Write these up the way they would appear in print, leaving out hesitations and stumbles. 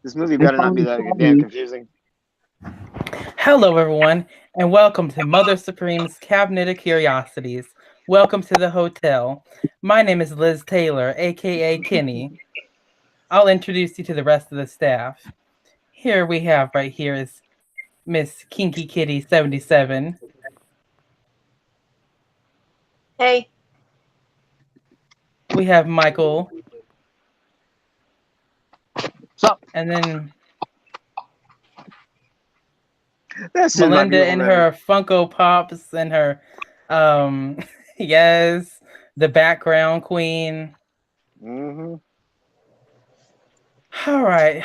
This movie better not be that damn confusing. Hello, everyone, and welcome to Mother Supreme's Cabinet of Curiosities. Welcome to the hotel. My name is Liz Taylor, aka Kenny. I'll introduce you to the rest of the staff. Here we have right here is Miss Kinky Kitty 77. Hey. We have Michael. What's up? And then Melinda and her Funko Pops and her, yes, the background queen. Mm-hmm. All right.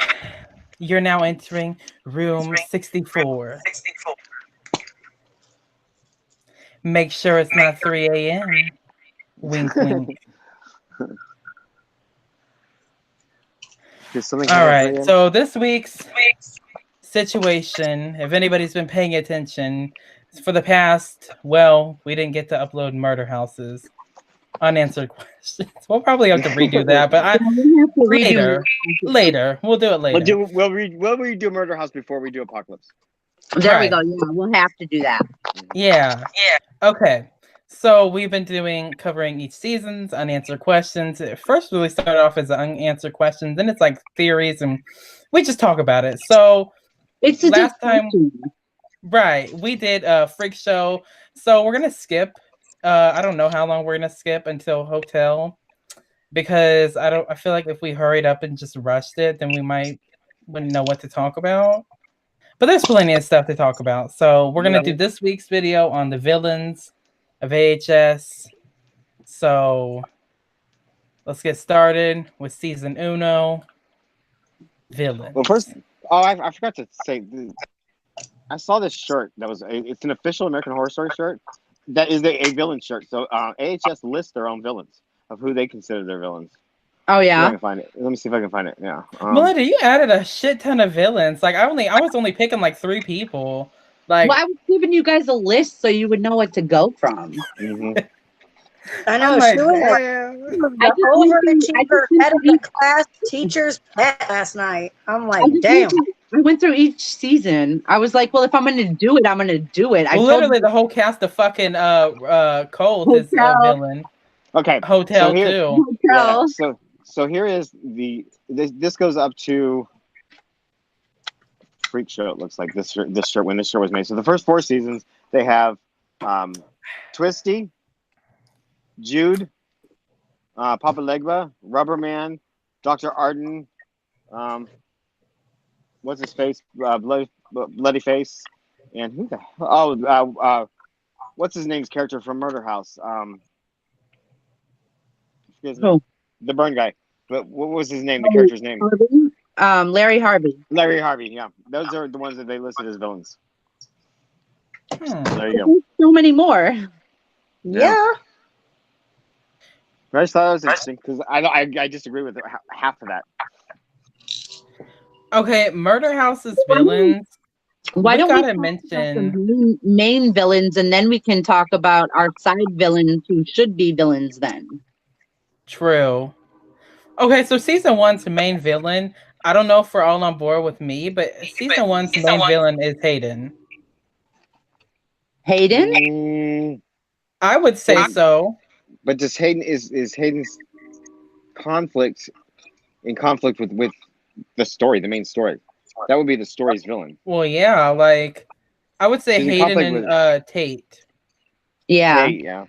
You're now entering room 64. Make sure it's not 3 a.m. Wink, wink. All right. So this week's situation, if anybody's been paying attention, for the past, we didn't get to upload Murder Houses unanswered questions. We'll probably have to redo that, but later. We'll do it later. We'll redo Murder House before we do Apocalypse. There we go. Yeah, we'll have to do that. Yeah. Okay. So we've been covering each season's unanswered questions. It first really started off as unanswered questions, then it's like theories, and we just talk about it. So it's last time, right? We did a freak show, so we're gonna skip. I don't know how long we're gonna skip until hotel, because I feel like if we hurried up and just rushed it, then we wouldn't know what to talk about. But there's plenty of stuff to talk about. So we're gonna do this week's video on the villains of AHS. So let's get started with season uno. Villains. Well, first, I forgot to say, I saw this shirt it's an official American Horror Story shirt. That is a villain shirt. So AHS lists their own villains of who they consider their villains. Oh yeah, I can find it. Let me see if I can find it. Yeah, Melinda, you added a shit ton of villains. Like I was only picking like 3 people. Like, well, I was giving you guys a list so you would know what to go from. Mm-hmm. I know. She was like the overachiever head of the class teacher's pet last night. I'm like, damn. I went through each season. I was like, well, if I'm going to do it, I'm going to do it. Literally, the whole cast of fucking Colt is a villain. Okay, Hotel so here, too. Yeah, so here is this goes up to freak show. It looks like this shirt when this shirt was made. So the first 4 seasons they have Twisty, Jude, Papa Legba, Rubberman, Dr. Arden, what's his face, bloody face, and who the hell? What's his name's character from Murder House? The burn guy. But what was his name? The character's name? Larry Harvey. Larry Harvey. Yeah, those are the ones that they listed as villains. There you go. There's so many more. Yeah. I just thought it was interesting because I disagree with half of that. Okay, Murder House's villains. Why don't we mention the main villains, and then we can talk about our side villains who should be villains then. True. Okay, so season 1's main villain, I don't know if we're all on board with me, but season 1's main villain is Hayden. Hayden? I would say so. But does Hayden is Hayden's conflict with the story, the main story? That would be the story's villain. Well, yeah, like I would say Hayden and Tate. Yeah. Tate, yeah.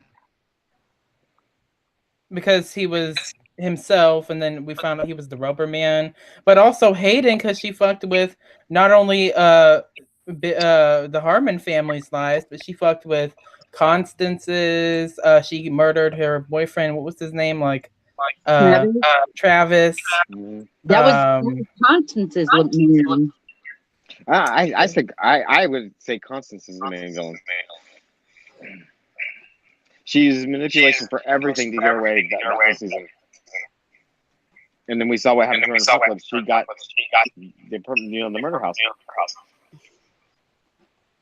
Because he was himself, and then we found out he was the Rubber Man, but also Hayden because she fucked with not only the Harmon family's lives, but she fucked with Constance's. She murdered her boyfriend. What was his name? Travis. That was Constance's name. I would say Constance is the main villain. She uses manipulation for everything to get away that whole season. And then we saw what happened to her in Apocalypse. She got the Murder House.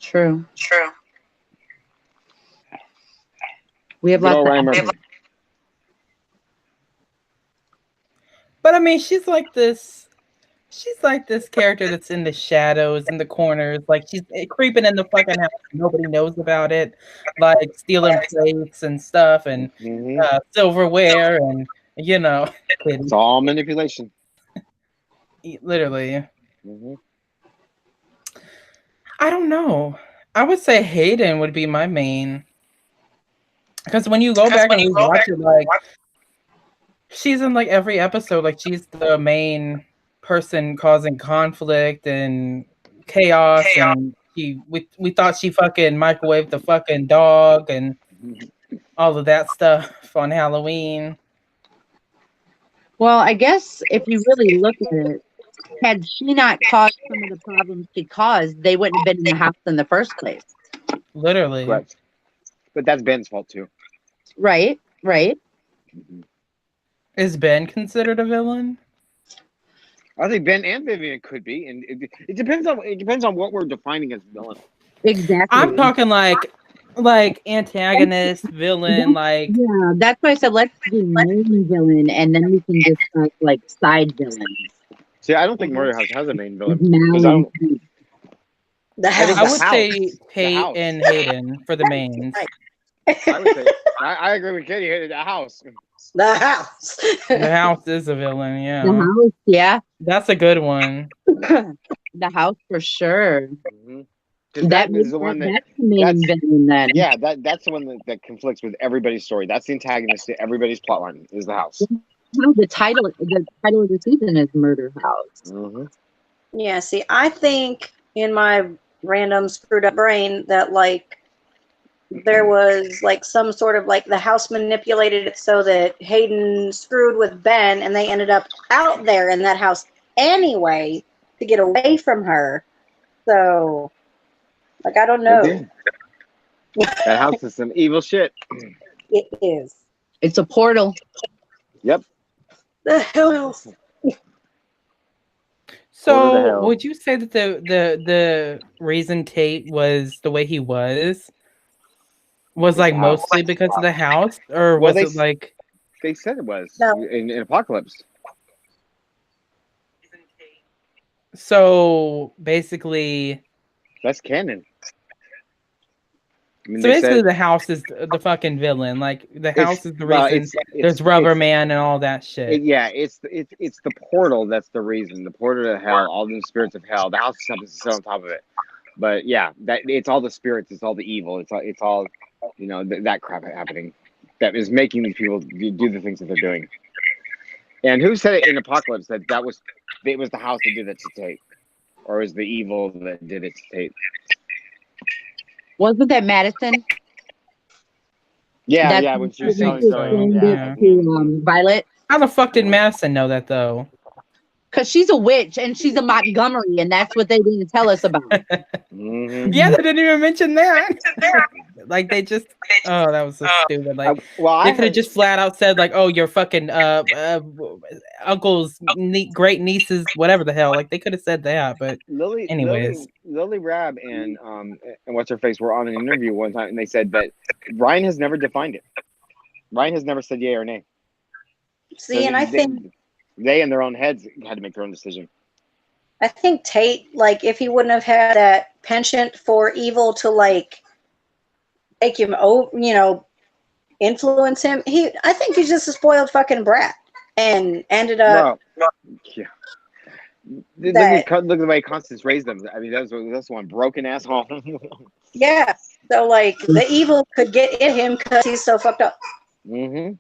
True. We have lots of... But I mean, she's like this. She's like this character that's in the shadows, in the corners, like she's creeping in the fucking house. Nobody knows about it, like stealing plates and stuff, and silverware, and It's all manipulation. Literally. I don't know. I would say Hayden would be my main, because when you go back and watch it, like she's in like every episode, like she's the main person causing conflict and chaos. And we thought she fucking microwaved the fucking dog and all of that stuff on Halloween. Well, I guess if you really look at it, had she not caused some of the problems she caused, they wouldn't have been in the house in the first place. Literally. Right. But that's Ben's fault too. Right. Is Ben considered a villain? I think Ben and Vivian could be, and it depends on what we're defining as villain. Exactly. I'm talking like antagonist, villain, like yeah. That's why I said let's do main villain, and then we can discuss like side villains. See, I don't think Murder House has a main villain. I would say Tate and Hayden for the mains. I would say I agree with Katie. The house. The house. The house is a villain, yeah. The house, yeah. That's a good one. The house for sure. That is the one that's the main villain then. Yeah, that's the one that conflicts with everybody's story. That's the antagonist to everybody's plotline is the house. The title of the season is Murder House. Yeah, see, I think in my random screwed up brain that like there was like some sort of like the house manipulated it so that Hayden screwed with Ben and they ended up out there in that house anyway to get away from her. So, like, I don't know. That house is some evil shit. It is. It's a portal. Yep. The hell. So, would you say that the reason Tate was the way he was like mostly because of the house, or was it like they said it was no. in Apocalypse? So basically, that's canon. I mean, so basically, the house is the fucking villain. Like the house is the reason. There's Rubber Man and all that shit. It's the portal that's the reason. The portal to hell, all the spirits of hell. The house is still on top of it. But yeah, that it's all the spirits. It's all the evil. It's all that crap happening that is making these people do the things that they're doing. And who said it in Apocalypse that it was the house that did it to Tate, or was the evil that did it to Tate? Wasn't that Madison? Yeah, when she was telling to Violet. How the fuck did Madison know that though? Because she's a witch and she's a Montgomery, and that's what they didn't tell us about. Yeah, they didn't even mention that. Like they just, that was so stupid. Like they could have just flat out said like, "Oh, your fucking uncle's great nieces, whatever the hell." Like they could have said that, but anyways, Lily Rabb and what's her face were on an interview one time, and they said that Ryan has never defined it. Ryan has never said yay or nay. See, and I think they in their own heads had to make their own decision. I think Tate, like, if he wouldn't have had that penchant for evil to like make him, influence him, I think he's just a spoiled fucking brat and ended up. Yeah. Look at the way Constance raised them. I mean, that's one broken asshole. Yeah. So like the evil could get in him because he's so fucked up. Mm-hmm.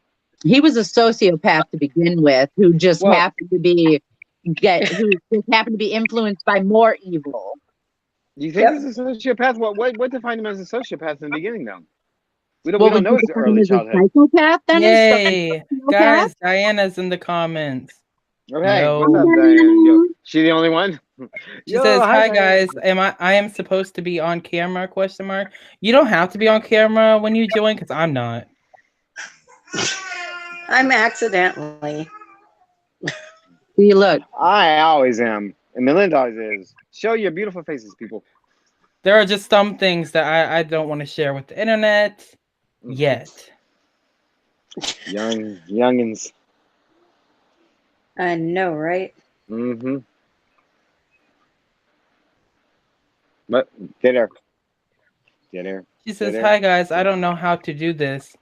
He was a sociopath to begin with, who just happened to be influenced by more evil. Do you think he's a sociopath? What defined him as a sociopath in the beginning, though? We don't know his early childhood. Psychopath, then? Yay, guys! Diana's in the comments. Okay, what's up, Diana? She the only one? She says, "Hi guys, I am supposed to be on camera?" ? You don't have to be on camera when you join, because I'm not. I'm accidentally. See, look. I always am. And Melinda always is. Show your beautiful faces, people. There are just some things that I don't want to share with the internet yet. Youngins. I know, right? Mm-hmm. But get her. Get her. She says, Get her. "Hi guys, I don't know how to do this."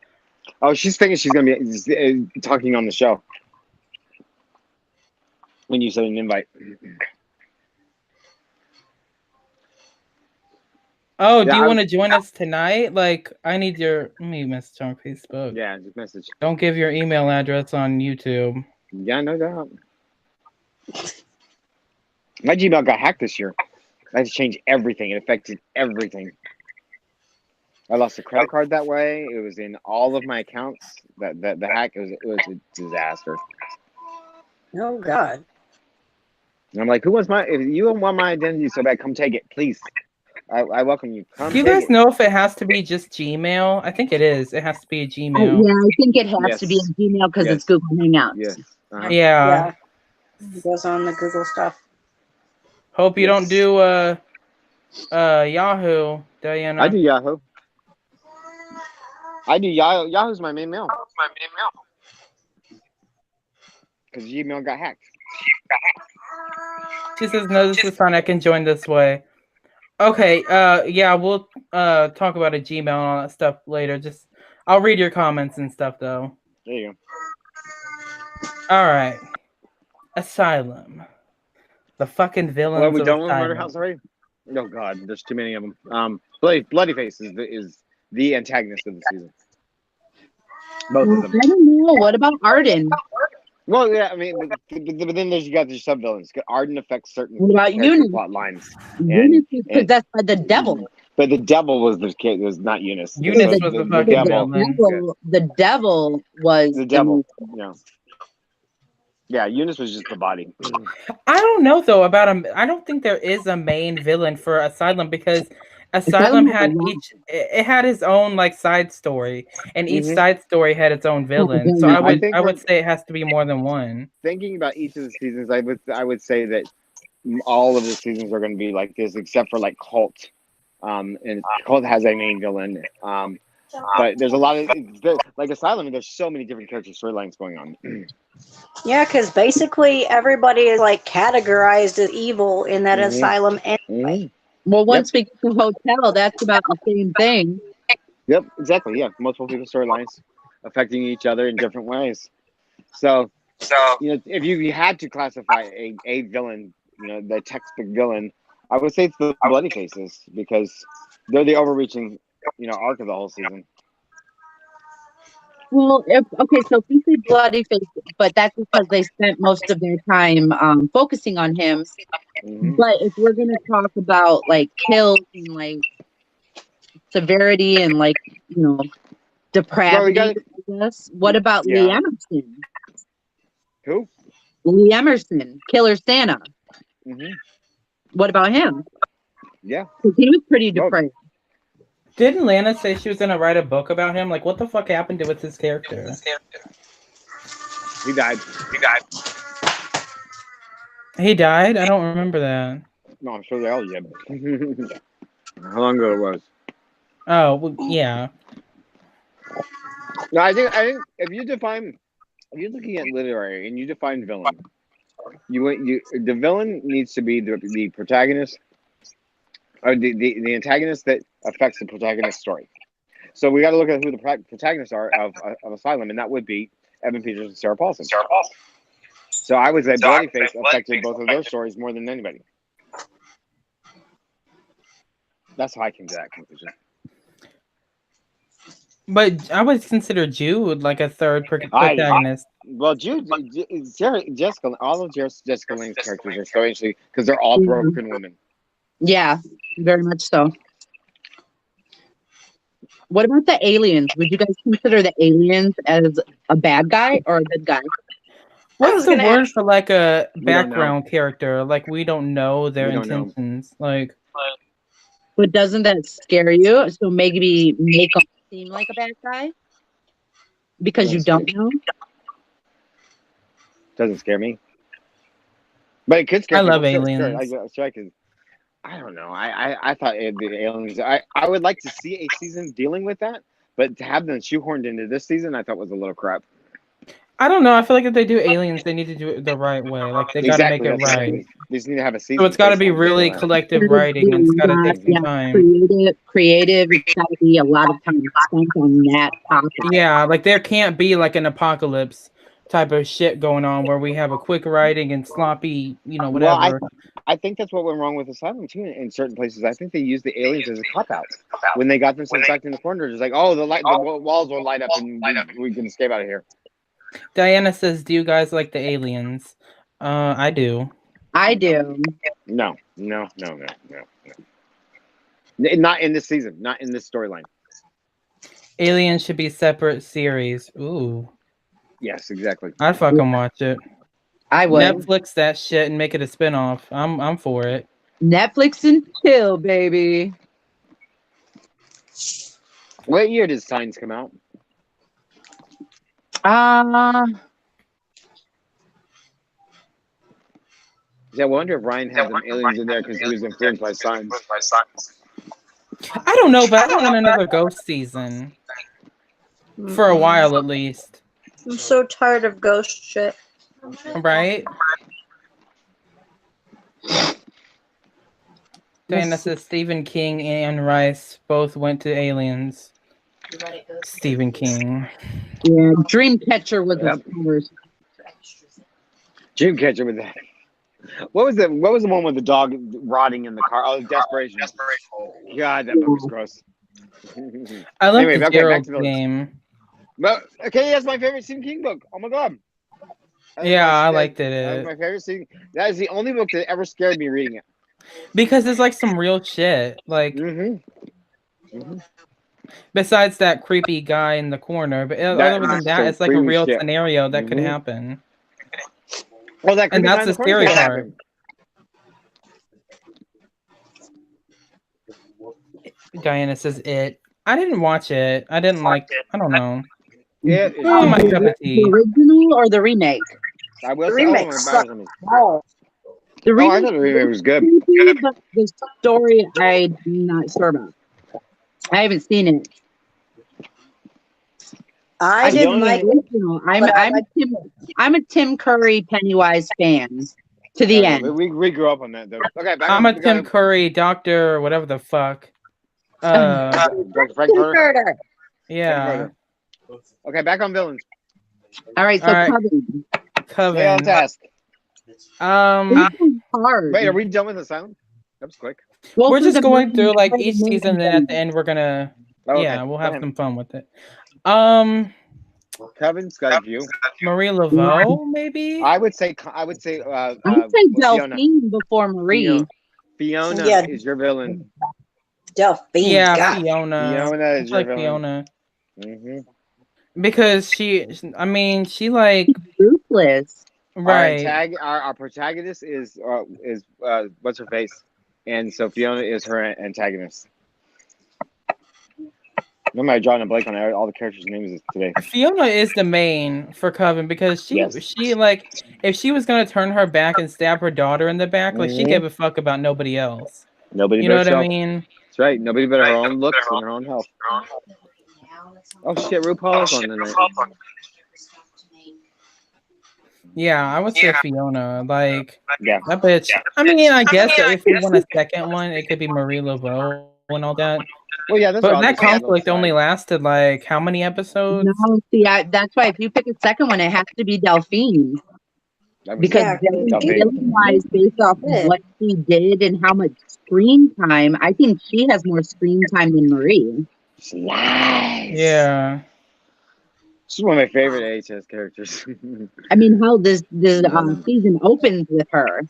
Oh, she's thinking she's gonna be talking on the show when you send an invite. Oh, do Yeah, you want to join us tonight? Like, I need your. Let me message on Facebook. Yeah, just message. Don't give your email address on YouTube. Yeah, no doubt. My Gmail got hacked this year. I had to change everything. It affected everything. I lost a credit card that way. It was in all of my accounts. The hack it was a disaster. Oh God. And I'm like, who wants my? If you want my identity so bad, come take it, please. I welcome you. Come Do you take guys it. know if it has to be just Gmail? I think it is. It has to be a Oh, Gmail. yeah, I think it has to be Yes. a Gmail because Yes. it's Google Hangouts. Yes. Uh-huh. Yeah. It goes on the Google stuff. Hope you don't Yes. do Yahoo, Diana. I do Yahoo. I do Yahoo. Yahoo's my main mail. Because Gmail got hacked. She says, "No, this is fine. I can join this way." Okay. Yeah, we'll talk about a Gmail and all that stuff later. Just I'll read your comments and stuff though. There you All right. Asylum. The fucking go. villains Well, we of done with Asylum. Murder House already? Oh God, there's too many of them. Bloodyface is the antagonist of the season. Both Well, of them. I don't know. What about Arden? Well, yeah, I mean, but then you got the sub-villains. Arden affects certain What about character Eunice? plot lines. Eunice is and- possessed by the devil. But the devil was the kid. Was not Eunice. Eunice So was the fucking villain. The devil was The devil. Yeah. Yeah, Eunice was just the body. I don't know though about him. I don't think there is a main villain for Asylum because Asylum had each. It had his own like side story, and each Mhm. side story had its own villain. So I think I would we're- say it has to be more than one. Thinking about each of the seasons, I would say that all of the seasons are going to be like this, except for like Cult. And Cult has a main villain. But there's a lot of like Asylum. There's so many different character storylines going on. Yeah, because basically everybody is like categorized as evil in that Mhm. asylum. And Mhm. Well, once we get to hotel, that's about the same thing. Yep, exactly. Yeah, multiple people's storylines affecting each other in different ways. So if you had to classify a villain, the textbook villain, I would say it's the Bloody Faces because they're the overreaching, arc of the whole season. Well, so we say bloody face, but that's because they spent most of their time focusing on him. Mhm. But if we're gonna talk about like kills and like severity and like depravity, I guess, what about Lee Yeah. Emerson? Who? Lee Emerson, Killer Santa. Mhm. What about him? Yeah. Because he was pretty Well, depraved. Didn't Lana say she was gonna write a book about him? Like, what the fuck happened with his character? He died. He died? I don't remember that. No, I'm sure they all did. How long ago it was? Oh, well, yeah. No, I think if you're looking at literary and you define villain, the villain needs to be the protagonist or the antagonist that affects the protagonist's story. So we got to look at who the protagonists are of Asylum, and that would be Evan Peters and Sarah Paulson. So I would say Bloodyface affected both of those stories more than anybody. That's how I came to that conclusion. But I would consider Jude like a third protagonist. Well, Jessica, all of Jessica Lange's characters are so interesting because they're all broken women. Yeah, very much so. What about the aliens? Would you guys consider the aliens as a bad guy or a good guy? What's the gonna word for like a don't know. background character? Like we don't know their We don't know. intentions. Like, But doesn't that scare you? So maybe make them seem like a bad guy because you don't know. Doesn't scare me, but it could scare I people. love aliens. I don't know. I thought the aliens. I would like to see a season dealing with that, but to have them shoehorned into this season, I thought was a little crap. I don't know. I feel like if they do aliens, they need to do it the right way. Like they got to make it That's right. They just need to have a season. So it's got to be based on really that. collective writing, and it's got to take some time. Creative. It's got to be a lot of time spent on that topic. Yeah, like there can't be like an apocalypse type of shit going on where we have a quick writing and sloppy, whatever. Well, I think that's what went wrong with Asylum too. In certain places, I think they used the aliens as a cop out when they got themselves back in the corner. It's like, oh, the walls will light up and we can escape out of here. Diana says, "Do you guys like the aliens?" I do. I do. No. Not in this season. Not in this storyline. Aliens should be separate series. Ooh. Yes, exactly. I'd fucking watch it. I would. Netflix that shit and make it a spinoff. I'm for it. Netflix and chill, baby. What year did Signs come out? Yeah, I wonder if Ryan had some aliens in there because he was influenced by Signs. I don't know, but I want another Ghost season. For a while, at least. I'm so tired of ghost shit. Right? Diana says Stephen King and Rice both went to aliens. Stephen King. Yeah, Dreamcatcher was the first. Dreamcatcher was that. What was the one with the dog rotting in the car? Oh, Desperation. God, that book was gross. I love the Gerald game. But okay, that's my favorite Stephen King book. Oh my god. I liked it. That was my favorite Stephen. That is the only book that ever scared me reading it. Because it's like some real shit. Like besides that creepy guy in the corner, but other than that, it's like a real scenario that could happen. Well, and that's the scary part. Diana says it. I didn't watch it. I didn't like. I don't know. Yeah, the original or the remake? I will the remake sucked. The remake, I thought the remake was good. But the story, I'm not sure about. I haven't seen it. I didn't like it. I'm a Tim Curry Pennywise fan to the end. We grew up on that though. Okay, I'm a Tim Curry doctor, whatever the fuck. Frank Carter. Yeah. Okay, back on villains. All right, so Coven. Stay on task. Hard. Wait, are we done with Asylum? That was quick. Well, we're just going through like each season, and then at the end we're gonna we'll have some fun with it. Kevin's got a view. Marie Laveau, maybe. I would say Delphine before Marie. Fiona is your villain. Delphine. Yeah, Fiona. Fiona is your villain. Fiona. Because she like ruthless. Right. Our protagonist is what's her face, and so Fiona is her antagonist. I'm drawing a blank on all the characters' names today. Fiona is the main for Coven because she like if she was gonna turn her back and stab her daughter in the back, like she gave a fuck about nobody else. Nobody. You know what I mean? That's right. Nobody but her own looks and her own health. Oh shit, RuPaul's on tonight. Yeah, I would say Fiona. Like that bitch. Yeah. I mean, I guess if we want a second one, it could be Marie Laveau and all that. Well, yeah, but that conflict only lasted like how many episodes? No, see, that's why if you pick a second one, it has to be Delphine. Because Delphine-wise, based off of what she did and how much screen time, I think she has more screen time than Marie. Nice. Yeah. She's one of my favorite AHS characters. I mean, how this season opens with her.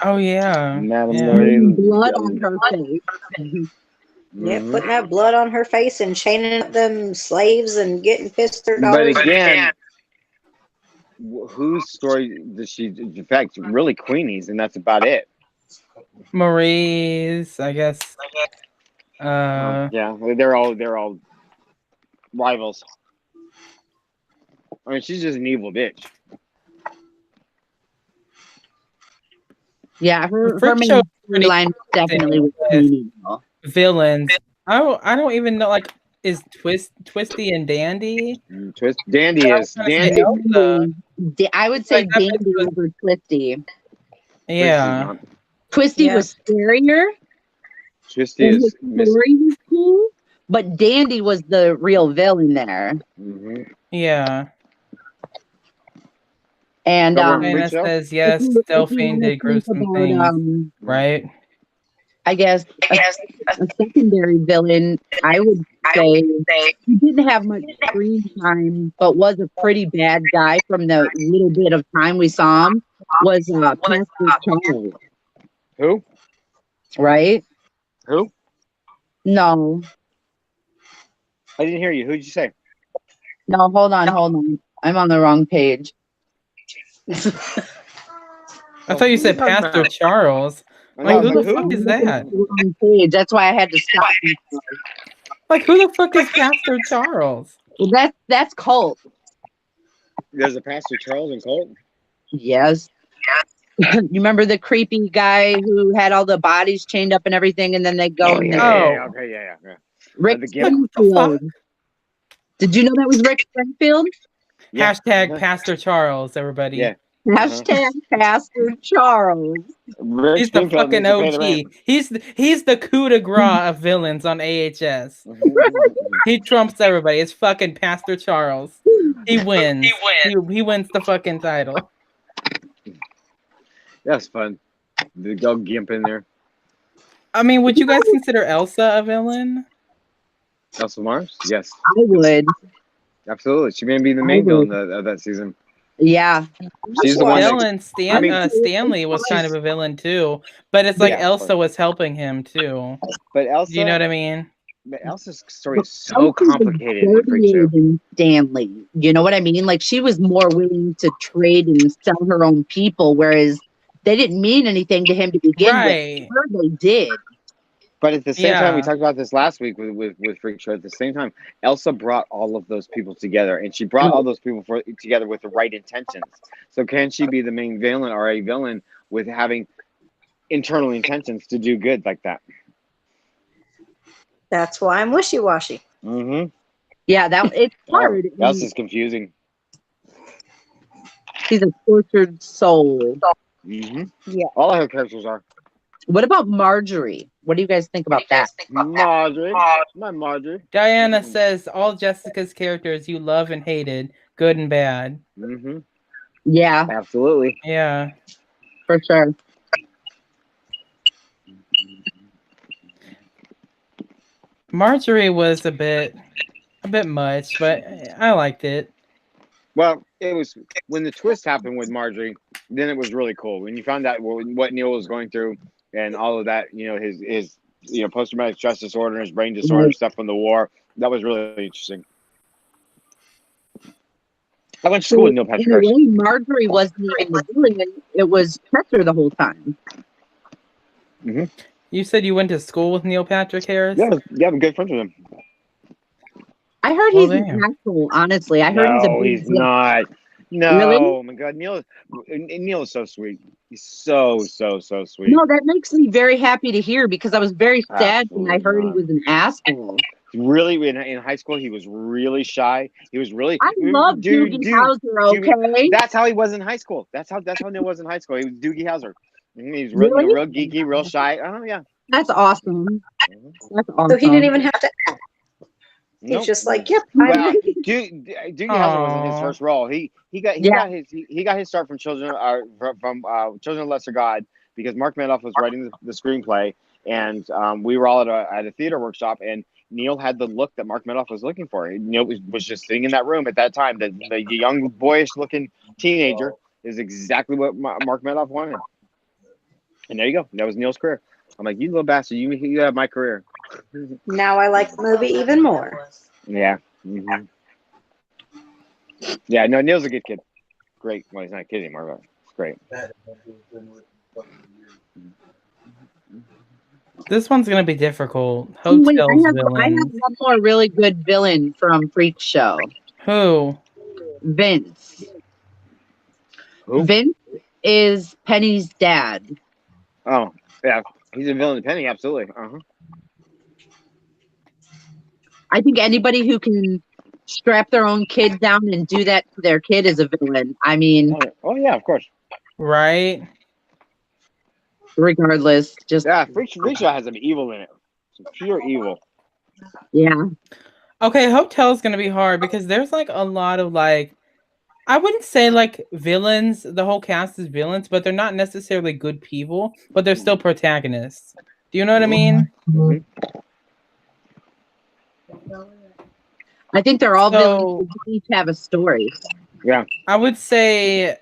Oh yeah, blood on her face. Yeah, putting that blood on her face and chaining up them slaves and getting pissed her daughters. But again, whose story does she affect? Really, Queenie's, and that's about it. Marie's, I guess. Yeah, they're all rivals. I mean, she's just an evil bitch. Yeah, her main line definitely was villains. I don't even know. Like, is Twisty and Dandy. Dandy is Dandy. I would say Dandy over Twisty. Yeah. Twisty was scarier. Twisty is story was cool, but Dandy was the real villain there. Mm-hmm. Yeah. And China says yes, Delphine did gruesome things. Right. I guess a secondary villain, I would say, he didn't have much screen time, but was a pretty bad guy from the little bit of time we saw him, was Pastor Charles. Who? Right? Who? No. I didn't hear you. Who did you say? No, hold on. I'm on the wrong page. I thought you said Pastor Charles. Like, who the fuck is that? That's why I had to stop. Like, who the fuck is Pastor Charles? Well, that's Colt. There's a Pastor Charles in Colt? Yes. You remember the creepy guy who had all the bodies chained up and everything, and then they go. Yeah. Rick Springfield. Did you know that was Rick Springfield? Yeah. Hashtag Pastor Charles, everybody. Yeah. Hashtag Pastor Charles. He's the fucking OG. He's the coup de grace of villains on AHS. He trumps everybody. It's fucking Pastor Charles. He wins. He wins the fucking title. That's fun. The dog gimp in there. I mean, would you guys consider Elsa a villain? Elsa Mars? Yes. I would. Absolutely. She may be the main villain of that season. Yeah. She's the one villain. Stanley was kind of a villain too, but it's like Elsa was helping him too. But Elsa, you know what I mean? But Elsa's story is so complicated than Stanley. You know what I mean? Like, she was more willing to trade and sell her own people, whereas they didn't mean anything to him to begin with. Sure, they did. But at the same time, we talked about this last week with Freak Show. At the same time, Elsa brought all of those people together, and she brought all those people together with the right intentions. So can she be the main villain or a villain with having internal intentions to do good like that? That's why I'm wishy-washy. Mm-hmm. Yeah, it's hard. Elsa's confusing. She's a tortured soul. Mm-hmm. Yeah. All of her characters are. What about Marjorie? What do you guys think about that? Marjorie. My Marjorie. Diana says all Jessica's characters you love and hated, good and bad. Mm-hmm. Yeah. Absolutely. Yeah. For sure. Marjorie was a bit much, but I liked it. Well, it was when the twist happened with Marjorie, then it was really cool. When you found out what Neil was going through and all of that, his post-traumatic stress disorder, his brain disorder stuff from the war, that was really interesting. I went to school with Neil Patrick Harris. In a way, Marjorie wasn't even the villain. It was Chester the whole time. Mm-hmm. You said you went to school with Neil Patrick Harris? Yeah, I'm good friends with him. I heard he's an asshole, honestly. I heard he's not. No, really? Oh my God, Neil is so sweet. He's so sweet. No, that makes me very happy to hear because I was very sad when I heard he was an asshole. Really, in high school, he was really shy. He was really. I love Doogie Howser. Okay, that's how he was in high school. That's how Neil was in high school. He was Doogie Howser. He's really? Real geeky, real shy. Oh yeah. That's awesome. That's awesome. So he didn't even have to act. He's just like, yep. Well, Doogie Howser wasn't his first role. He got his start from Children of Lesser God because Mark Medoff was writing the screenplay, and we were all at a theater workshop, and Neil had the look that Mark Medoff was looking for. Neil was just sitting in that room at that time. The young, boyish-looking teenager is exactly what Mark Medoff wanted. And there you go. That was Neil's career. I'm like, you little bastard, you have my career. Now I like the movie even more. Yeah. Mm-hmm. Yeah, no, Neil's a good kid. Great. Well, he's not a kid anymore, but it's great. This one's going to be difficult. I have one more really good villain from Freak Show. Who? Vince. Who? Vince is Penny's dad. Oh, yeah. He's a villain to Penny, absolutely. Uh-huh. I think anybody who can strap their own kid down and do that to their kid is a villain. I mean, oh yeah, of course. Right. Regardless, just Freak Show has some evil in it. Some pure evil. Yeah. Okay, Hotel is gonna be hard because there's like a lot of like, I wouldn't say like villains. The whole cast is villains, but they're not necessarily good people. But they're still protagonists. Do you know what I mean? Mm-hmm. I think they're all villains. They each have a story. Yeah. I would say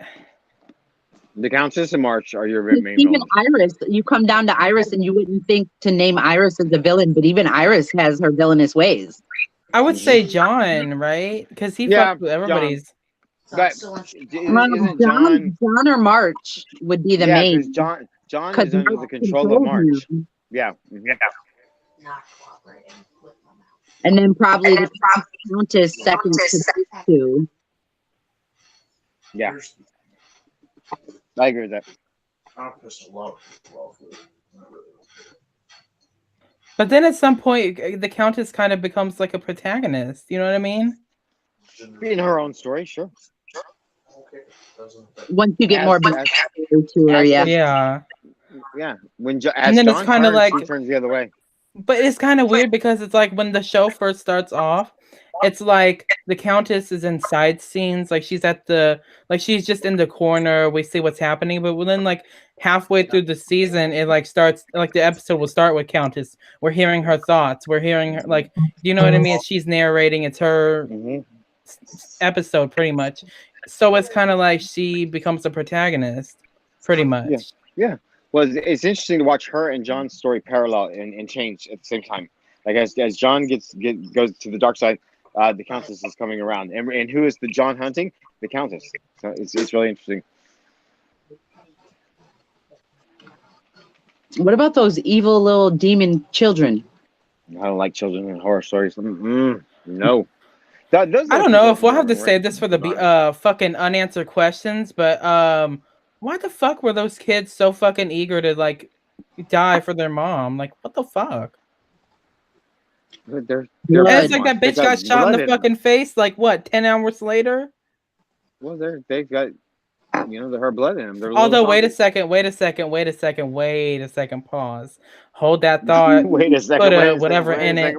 the Countess and March are your main even villains. Iris. You come down to Iris, and you wouldn't think to name Iris as a villain, but even Iris has her villainous ways. I would say John, right? Because he fucks with everybody's. But isn't John or March would be the main. because John is under the control of March. Yeah. Mm-hmm. And then probably the Countess second to two. Yeah. I agree with that. But then at some point, the Countess kind of becomes like a protagonist. You know what I mean? In her own story, sure. Once you get more to her, yeah. And then it's kind of like she turns the other way. But it's kind of weird because it's like when the show first starts off, it's like the Countess is in side scenes, like she's she's just in the corner. We see what's happening, but then like halfway through the season, it like starts like the episode will start with Countess. We're hearing her thoughts. We're hearing her do you know what I mean? She's narrating. It's her episode pretty much. So it's kind of like she becomes a protagonist, pretty much. Yeah. Well, it's interesting to watch her and John's story parallel and change at the same time. Like as John goes to the dark side, the Countess is coming around, and who is the John hunting? The Countess. So it's really interesting. What about those evil little demon children? I don't like children in horror stories. No. I don't know if we'll have to save this for the fucking unanswered questions, but why the fuck were those kids so fucking eager to like die for their mom? Like, what the fuck? It's like that bitch got shot in the fucking face. Like what? 10 hours later? Well, they've got her blood in them. Although, wait a second. Pause. Hold that thought. Wait a second. Put whatever in it.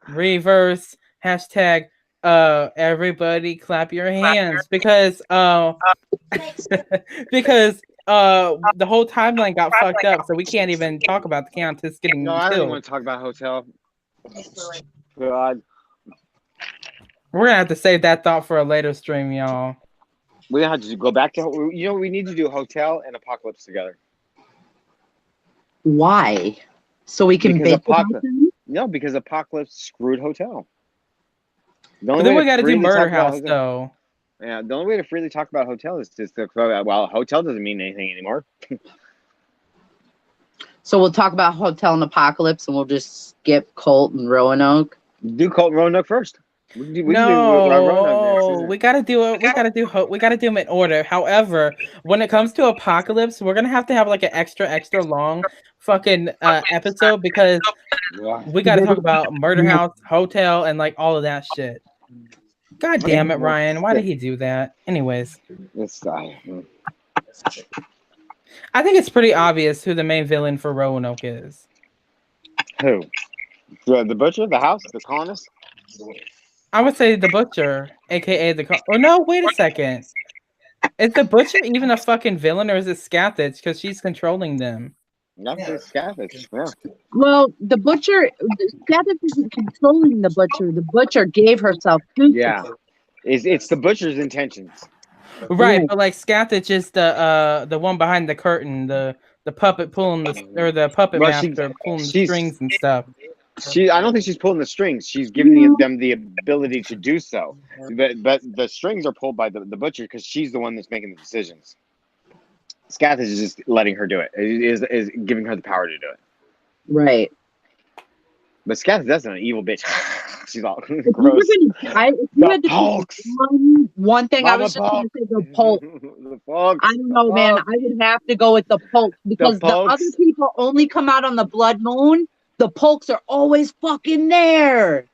Reverse hashtag. Everybody clap your hands because because the whole timeline got fucked up, so we can't even talk about the Countess getting killed. I don't even want to talk about Hotel. God, we're gonna have to save that thought for a later stream, y'all. We have to go back to we need to do Hotel and Apocalypse together. Why? So we can bake No, because Apocalypse screwed Hotel. But then we got to do Murder House, though. Yeah, the only way to freely talk about Hotel is to Hotel doesn't mean anything anymore. So we'll talk about Hotel and Apocalypse, and we'll just skip Colt and Roanoke. Do Colt and Roanoke first. We gotta do it. We gotta do them in order. However, when it comes to Apocalypse, we're gonna have to have like an extra long fucking episode because we gotta talk about Murder House, Hotel, and like all of that shit. God damn it, Ryan! Why did he do that? Anyways, I think it's pretty obvious who the main villain for Roanoke is. Who? The butcher, the house, the colonist. I would say the butcher, aka oh no, wait a second. Is the butcher even a fucking villain, or is it Scathach because she's controlling them? Not Scathach. Yeah. Well, the butcher, Scathach isn't controlling the butcher. The butcher gave herself to. Yeah, it's the butcher's intentions. Right, but like Scathach is the one behind the curtain, the puppet pulling the puppet master pulling the strings and stuff. I don't think she's pulling the strings. She's giving them the ability to do so. But the strings are pulled by the butcher because she's the one that's making the decisions. Scathach is just letting her do it. Is giving her the power to do it. Right. But Scathach, that's an evil bitch. She's all gross. One thing I was just going to say, the Polk. I don't know, man. I would have to go with the Polk because the other people only come out on the blood moon. The Polks are always fucking there.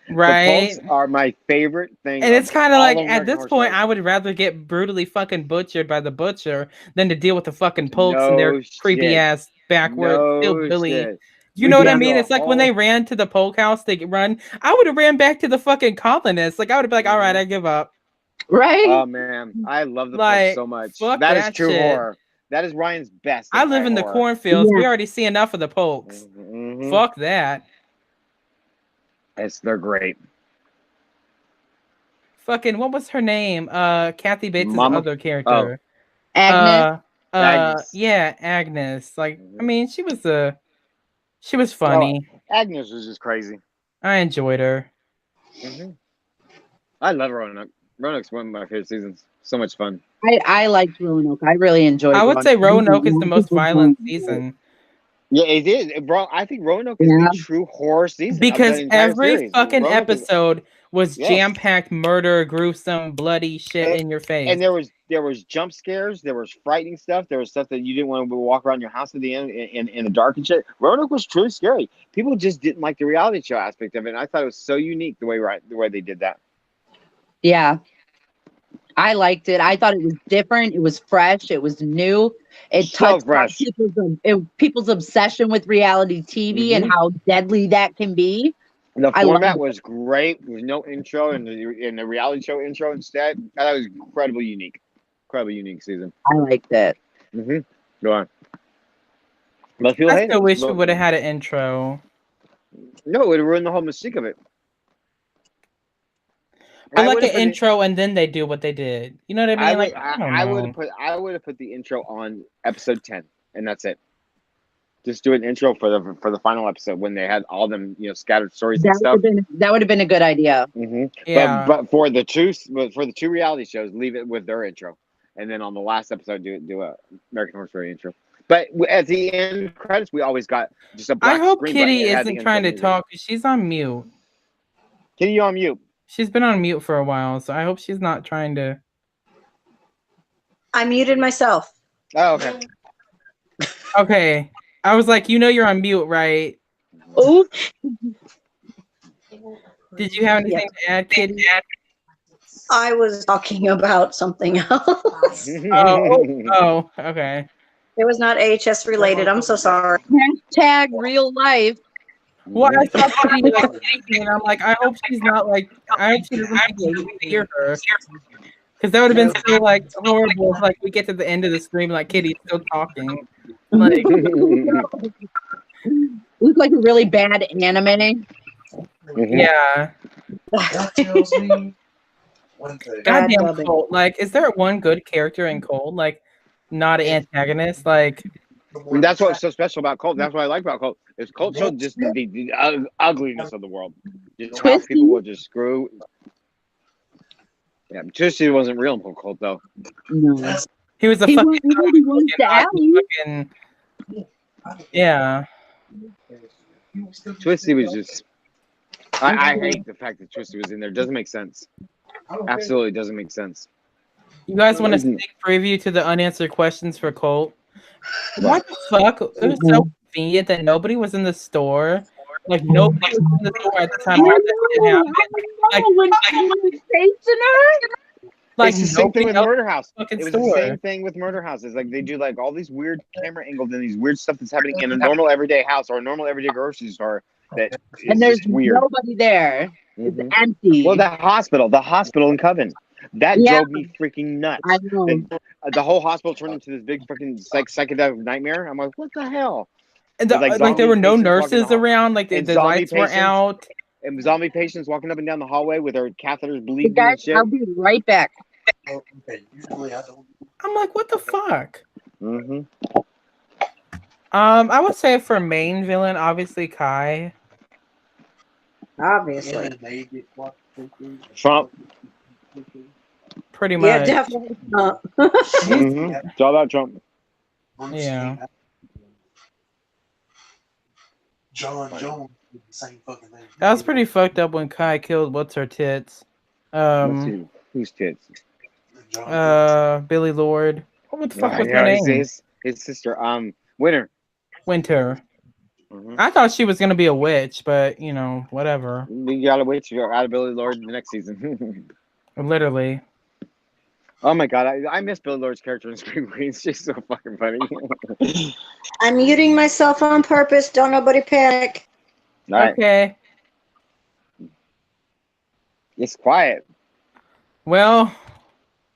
Right. The Colts are my favorite thing. And it's kind of like, at American this Horror point, Story. I would rather get brutally fucking butchered by the butcher than to deal with the fucking Polks and their No creepy shit. ass backwards No hillbilly. shit. You know what I can mean? do a It's like when they ran to the Polk house, they run. I would have ran back to the fucking colonists. Like, I would have been like, all right, I give up. Right? Oh man, I love the Polk Like, so much. fuck That is that true shit. horror. That is Ryan's best. I live in the horror. cornfields. Yeah. We already see enough of the Polks. Mhm. Fuck that. They're great. Fucking, what was her name? Kathy Bates' Mama? other character. Agnes. Agnes. Yeah, Agnes. Like, I Mhm. mean, she was funny. Agnes was just crazy. I enjoyed her. Mm-hmm. I love Roanoke. Roanoke's one of my favorite seasons. So much fun. I liked Roanoke. I really enjoyed I would Roanoke. say Roanoke is the most violent season. Yeah, it is, bro. I think Roanoke is Yeah. the true horror season Because of the entire every series. fucking Roanoke is- episode was Yes. jam-packed murder, gruesome, bloody shit in your face. and there was jump scares, there was frightening stuff, there was stuff that you didn't want to walk around your house at the end in the dark and shit. Roanoke was truly scary. People just didn't like the reality show aspect of it. And I thought it was so unique the way they did that. Yeah. I liked it. I thought it was different. It was fresh. It was new. It So touched on fresh. people's obsession with reality TV and how deadly that can be. The I loved format it. was great. There was no intro in the reality show intro instead. I thought it was incredibly unique season. I liked it. Mm-hmm. Go on. Most people I hate still it. wish we would have had an intro. No, it would have ruined the whole mystique of it. But I like would've an put it- intro and then they do what they did. You know what I mean? I would have put the intro on episode 10, and that's it. Just do an intro for the final episode when they had all them scattered stories and stuff. That would have been a good idea. Mm-hmm. Yeah. But for the two reality shows, leave it with their intro, and then on the last episode do a American Horror Story intro. But at the end credits, we always got just a black I hope screen Kitty button that had the isn't trying to intro music. talk because she's on mute. Kitty, you on mute? She's been on mute for a while, so I hope she's not trying to. I muted myself. Oh, okay. Okay. I was like, you're on mute, right? Oh, Did you have anything to add, Kitty? I was talking about something else. Oh, okay. It was not AHS related. I'm so sorry. hashtag real life. Well, I saw Kitty like thinking, and I'm like, I hope she's not like, I hope she doesn't think we hear her, because that would have been so like horrible. If, like we get to the end of the stream, like Kitty's still talking, like Look like a really bad anime. yeah. That tells me one thing. Goddamn love it. Colt. Like, is there one good character in Colt? Like, not an antagonist. Like, And that's what's so special about Colt. That's what I like about Colt. Is Colt showed just the ugliness of the world. Just how Twisty. people will just screw. Yeah, Twisty wasn't real in Colt though. No. he was a He fucking, was the alley. yeah. Twisty was just. I hate the fact that Twisty was in there. Doesn't make sense. Absolutely doesn't make sense. You guys want a sneak preview to the unanswered questions for Colt? What the fuck? It was so convenient that nobody was in the store. Like nobody was in the store at the time all that shit happened. When she was chasing her. Like It's the same thing with nobody Murder House. fucking It was store. the same thing with Murder House. It's like they do like all these weird camera angles and these weird stuff that's happening in a normal everyday house or a normal everyday grocery store. That is And there's just weird. nobody there. It's Mhm. empty. Well, the hospital in Coven, that Yeah. drove me freaking nuts. I know. The whole hospital turned into this big fucking psychedelic nightmare. I'm like, what the hell? And It's like like there were no zombie patients nurses walking around. Like the And zombie lights were patients. out. And zombie patients walking up and down the hallway with their catheters Hey, bleeding and guys, shit. I'll be right back. Okay, usually I don't. I'm like, what the fuck? Mm-hmm. I would say for main villain, obviously Kai. Obviously. And they get fucked. Trump. Pretty much. Yeah, definitely not. Mm-hmm. It's all about Trump. Yeah. John Jones did the same fucking thing. That was pretty fucked up when Kai killed what's her tits. Let's see. Who's tits? Billy Lord. What the fuck was her Yeah, name? his sister. Winter. Winter. I thought she was gonna be a witch, but whatever. You got a witch. You're out of Billy Lord the next season. Literally. Oh my god, I miss Billy Lord's character in Scream Queens. She's so fucking funny. I'm muting myself on purpose. Don't nobody panic. All right. Okay. It's quiet. Well,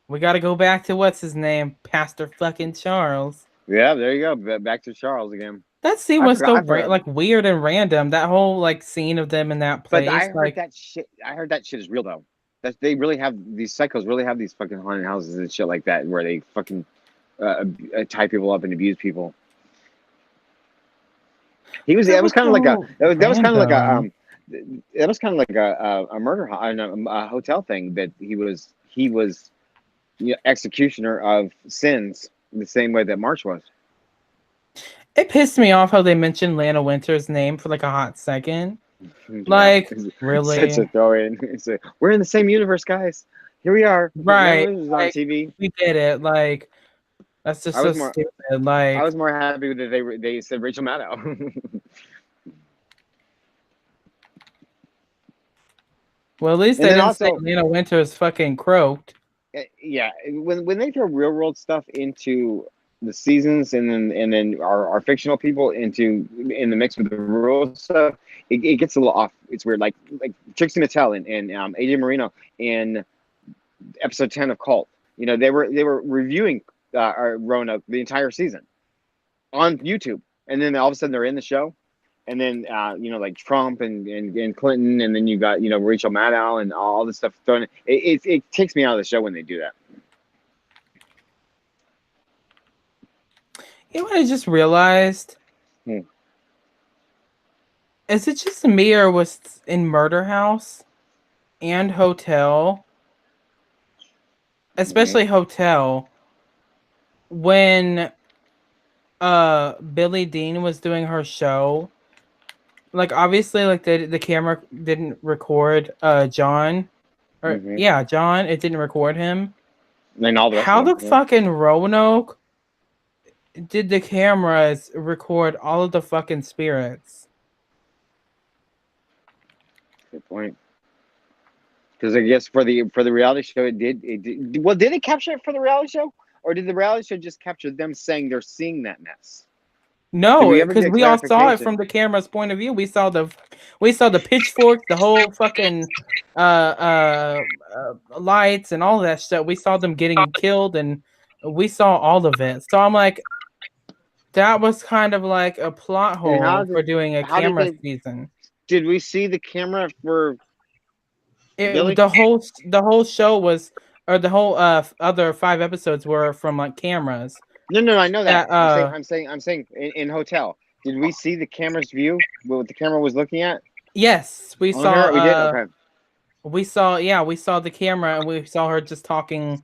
we got to go back to what's his name, Pastor fucking Charles. Yeah, there you go. Back to Charles again. That scene was so weird and random. That whole scene of them in that place. But I heard that shit. I heard that shit is real though. That they really have these psychos really have these fucking haunted houses and shit like that where they fucking tie people up and abuse people. That was kind of like a murder a hotel thing that he was executioner of sins the same way that March was. It pissed me off how they mentioned Lana Winter's name for a hot second. Like, really? Such a throw in. We're in the same universe, guys. Here we are. Right. On TV. We did it. That's just so stupid. I was more happy that they said Rachel Maddow. Well, at least they didn't say Lana Winter's fucking croaked. Yeah, when they throw real world stuff into the seasons and then our fictional people in the mix with the real stuff, it gets a little off. It's weird. Like Trixie Mattel and AJ Marino in episode 10 of Cult. They were reviewing Roanoke the entire season on YouTube, and then all of a sudden they're in the show, and then like Trump and Clinton, and then you got Rachel Maddow and all this stuff thrown. It takes me out of the show when they do that. You know what I just realized? Is it just me or was in Murder House and Hotel, especially Hotel, when Billie Dean was doing her show? Obviously, the camera didn't record John. John. It didn't record him. And all the rest How the fucking Roanoke did the cameras record all of the fucking spirits? Good point. Because I guess for the reality show, it did. Well, did it capture it for the reality show, or did the reality show just capture them saying they're seeing that mess? No, because we all saw it from the camera's point of view. We saw the pitchforks, the whole fucking lights, and all that stuff. We saw them getting killed, and we saw all of it. So I'm like, that was kind of like a plot hole for doing a camera season. Did we see the camera for Billy? The whole show was, or the whole other 5 episodes were from cameras. No, I know that. I'm saying in Hotel. Did we see the camera's view? What the camera was looking at? Yes, we saw. We did. Okay. We saw the camera, and we saw her just talking,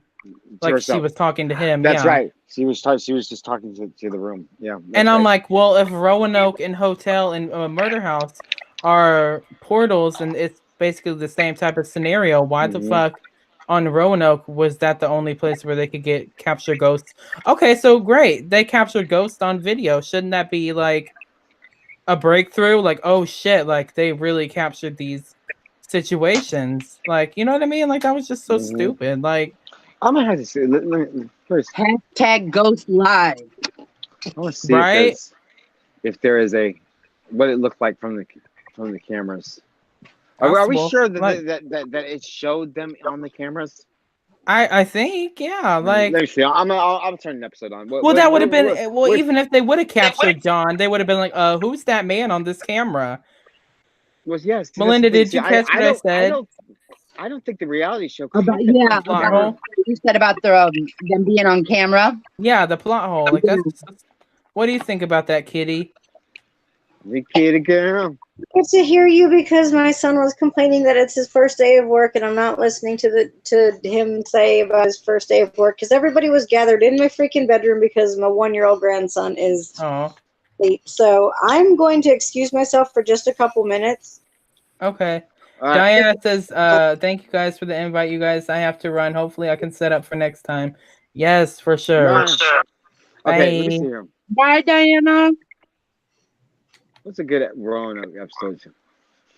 she was talking to him. That's right. She was just talking to the room. Yeah. And I'm like, well, if Roanoke and Hotel and Murder House are portals, and it's basically the same type of scenario, why the fuck on Roanoke was that the only place where they could capture ghosts? Okay, so great, they captured ghosts on video. Shouldn't that be a breakthrough? Oh shit, they really captured these situations. You know what I mean? That was just so stupid. I'm gonna have to see. Let me first. # Ghost Live. I want to see if there is what it looked like from the cameras. Are we sure that it showed them on the cameras? I think, yeah. Let me see. I'll turn an episode on. That would have been even if they would have captured John, they would have been like, who's that man on this camera? Was yes. Melinda, did you catch what I said? I don't think the reality show. You said about them being on camera. Yeah, the plot hole. What do you think about that, Kitty? The kitty girl. Good to hear you, because my son was complaining that it's his first day of work, and I'm not listening to him say about his first day of work, because everybody was gathered in my freaking bedroom because my 1-year-old grandson is asleep. So I'm going to excuse myself for just a couple minutes. Okay. Diana says, thank you guys for the invite. You guys, I have to run. Hopefully I can set up for next time. Yes, for sure. Okay, let me see here. Bye, Diana. What's a good Roanoke episode to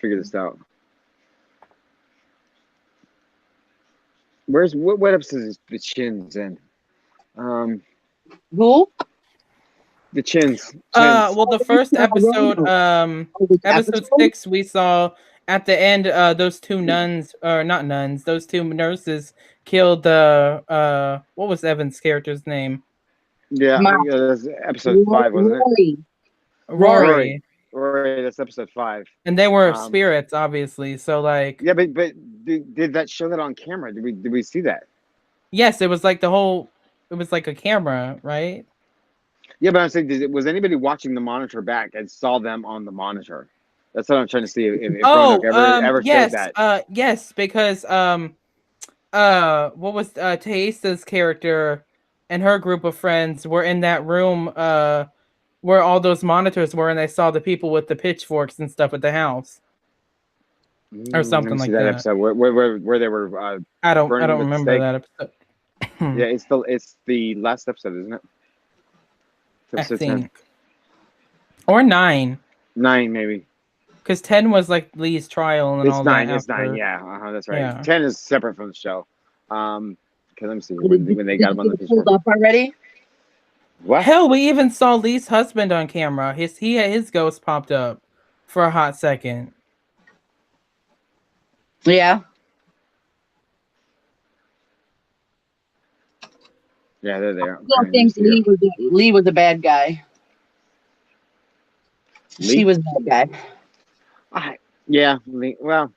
figure this out? What episode is the Chins in? Who? The Chins. Well, the first episode, Which episode 6, we saw at the end, those two nuns, or not nuns, those two nurses killed the what was Evan's character's name? Yeah, that's episode 5, wasn't it? Rory. Rory, that's episode 5. And they were spirits, obviously. So like, yeah, but did that show that on camera? Did we see that? Yes, it was like it was like a camera, right? Yeah, but I'm saying, was anybody watching the monitor back and saw them on the monitor? That's what I'm trying to see if Roanoke ever yes, showed that. Yes, because what was Taisa's character and her group of friends were in that room where all those monitors were, and they saw the people with the pitchforks and stuff at the house. Or something like that. Episode where they were I don't remember that episode. Yeah, it's the last episode, isn't it? Episode 10. Or 9. 9 maybe. Because 10 was like Lee's trial and all that. It's 9, yeah. That's right. Yeah. 10 is separate from the show. Because let me see when they got him on the pulled up already. What? Hell, we even saw Lee's husband on camera. His ghost popped up for a hot second. Yeah. Yeah, they're there. I don't think Lee was a bad guy. Lee? She was a bad guy. Yeah, Lee, well,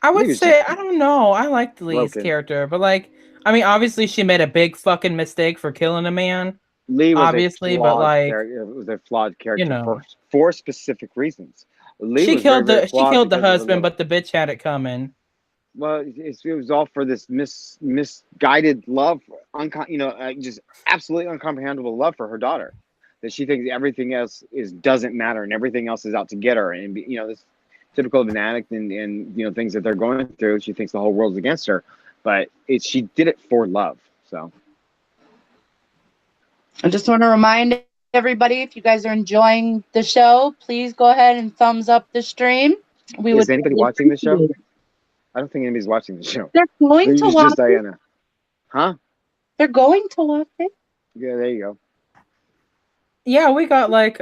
I would say, I don't know. I liked Lee's character, but like, I mean, obviously she made a big fucking mistake for killing a man. Lee was obviously, but like, it was a flawed character, you know, for specific reasons. She killed the husband, but the bitch had it coming. Well, it was all for this misguided love, just absolutely uncomprehendable love for her daughter, that she thinks everything else doesn't matter and everything else is out to get her, and this typical of an addict and things that they're going through. She thinks the whole world's against her, but she did it for love. So I just want to remind everybody, if you guys are enjoying the show, please go ahead and thumbs up the stream. Is anybody watching the show? I don't think anybody's watching the show. They're going to watch it. Diana. Huh? They're going to watch it. Yeah, there you go. Yeah, we got like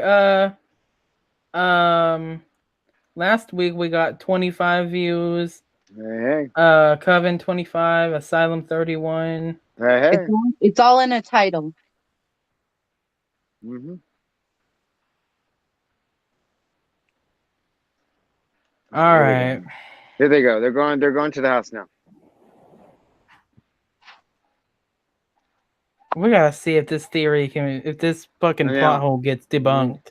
last week we got 25 views. Hey. Coven 25, Asylum 31. Hey. It's all in a title. Mm-hmm. All right. Here they go. They're going to the house now. We gotta see if this fucking plot hole gets debunked.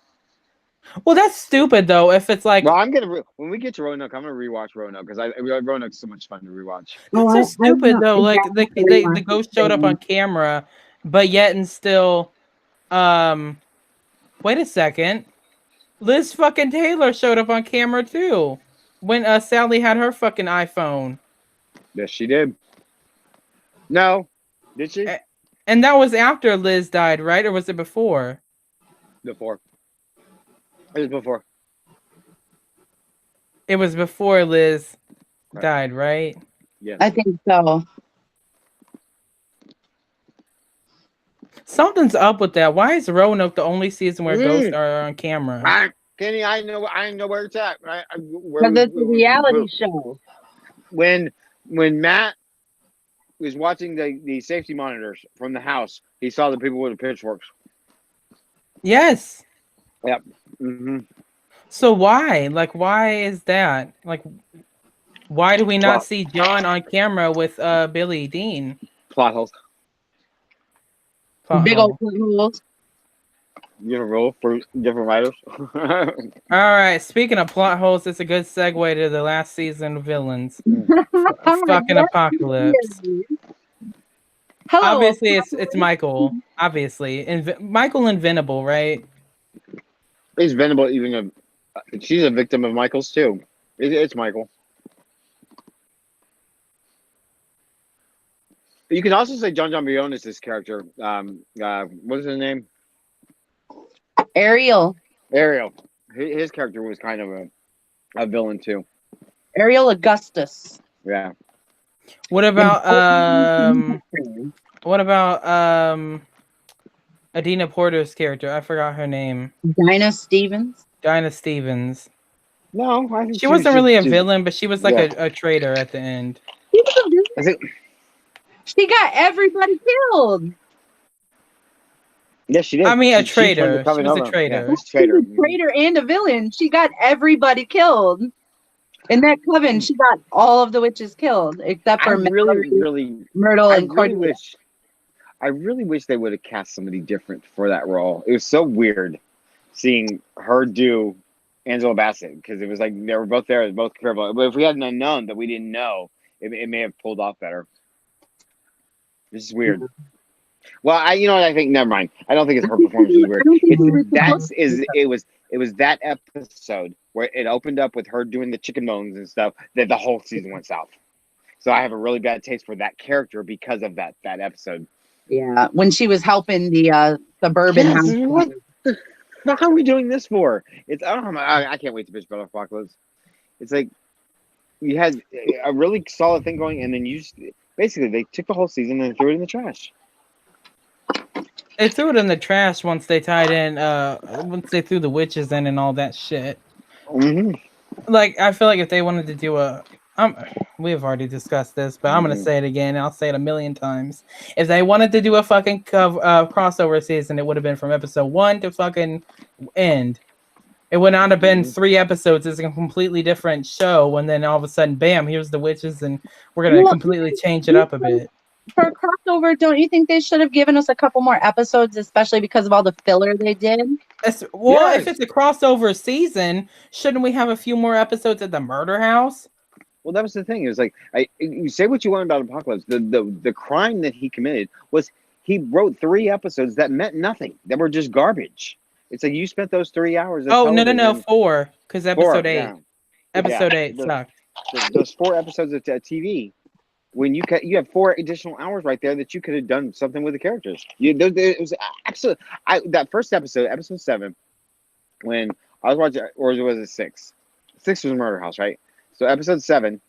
Well, that's stupid though. If it's like, well, when we get to Roanoke, I'm gonna rewatch Roanoke because Roanoke's so much fun to rewatch. That's so stupid though. Like the ghost showed up on camera, but yet and still, wait a second, Liz fucking Taylor showed up on camera too when Sally had her fucking iPhone. Yes, she did. No, did she? And that was after Liz died, right? Or was it before? Before. It was before. It was before Liz died, right? Yeah. I think so. Something's up with that. Why is Roanoke the only season where ghosts are on camera? Kenny, I know where it's at. Right? Because it's a reality show. When Matt was watching the safety monitors from the house, he saw the people with the pitchforks. Yes. Yep. Mm-hmm. So why? Like, why is that? Like, why do we not see John on camera with Billy Dean? Plot holes. Big old plot holes. You gonna roll for different writers? All right. Speaking of plot holes, it's a good segue to the last season of Villains. Fucking Apocalypse. Hello. Obviously, it's Michael. Obviously, Michael and Venable, right? Is Venable even she's a victim of Michael's too. It's Michael. You can also say John Briones' character. What is his name? Ariel. His character was kind of a villain too. Ariel Augustus. Yeah. What about Adina Porter's character? I forgot her name. Dinah Stevens. Dinah Stevens. No, I think She wasn't really a just- villain, but she was like yeah. a traitor at the end. I think, She got everybody killed. yeah, she did. I mean, a She turned traitor. the coven She was a over. traitor. Yeah, she's a traitor. She's a traitor and a villain. She got everybody killed. In that coven, she got all of the witches killed, except for Myrtle and Cordelia. I really wish they would have cast somebody different for that role. It was so weird seeing her do Angela Bassett, because it was like they were both there, both comparable. But if we had an unknown that we didn't know, it may have pulled off better. This is weird. Well, I think never mind. I don't think it's her performance was weird. It was that episode where it opened up with her doing the chicken bones and stuff that the whole season went south. So I have a really bad taste for that character because of that episode. Yeah, when she was helping the suburban house. What how are we doing this for? I can't wait to bitch about Apocalypse. It's like you had a really solid thing going, and then basically they took the whole season and threw it in the trash. They threw it in the trash once they tied in, once they threw the witches in and all that shit. Mm-hmm. Like, I feel like if they wanted to do we have already discussed this, but I'm going to say it again. And I'll say it a million times. If they wanted to do a fucking crossover season, it would have been from episode 1 to fucking end. It would not have been 3 episodes. It's a completely different show. And then all of a sudden, bam, here's the witches. And we're going to completely change it up a bit. For a crossover, don't you think they should have given us a couple more episodes, especially because of all the filler they did? If it's a crossover season, shouldn't we have a few more episodes at the murder house? Well, that was the thing. It was like, you say what you want about Apocalypse. The crime that he committed was he wrote 3 episodes that meant nothing. That were just garbage. It's like you spent those 3 hours. Oh, no, 4. Because episode 8. Yeah. Episode 8 sucked. Those 4 episodes of TV. When you have 4 additional hours right there that you could have done something with the characters. It was absolutely that first episode 7, when I was watching, or was it 6? 6 was Murder House, right? So episode 7,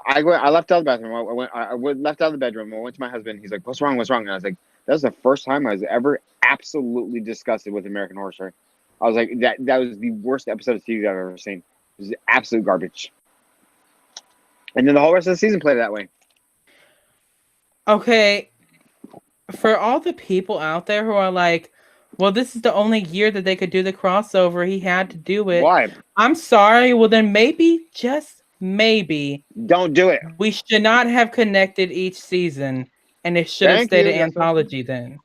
I left out of the bathroom. I left out of the bedroom. I went to my husband. He's like, "What's wrong? What's wrong?" And I was like, "That was the first time I was ever absolutely disgusted with American Horror Story." I was like, "That was the worst episode of TV I've ever seen. It was absolute garbage." And then the whole rest of the season played that way. Okay, for all the people out there who are like, well, this is the only year that they could do the crossover. He had to do it. Why? I'm sorry. Well, then maybe, just maybe, don't do it. We should not have connected each season, and it should have stayed an anthology then.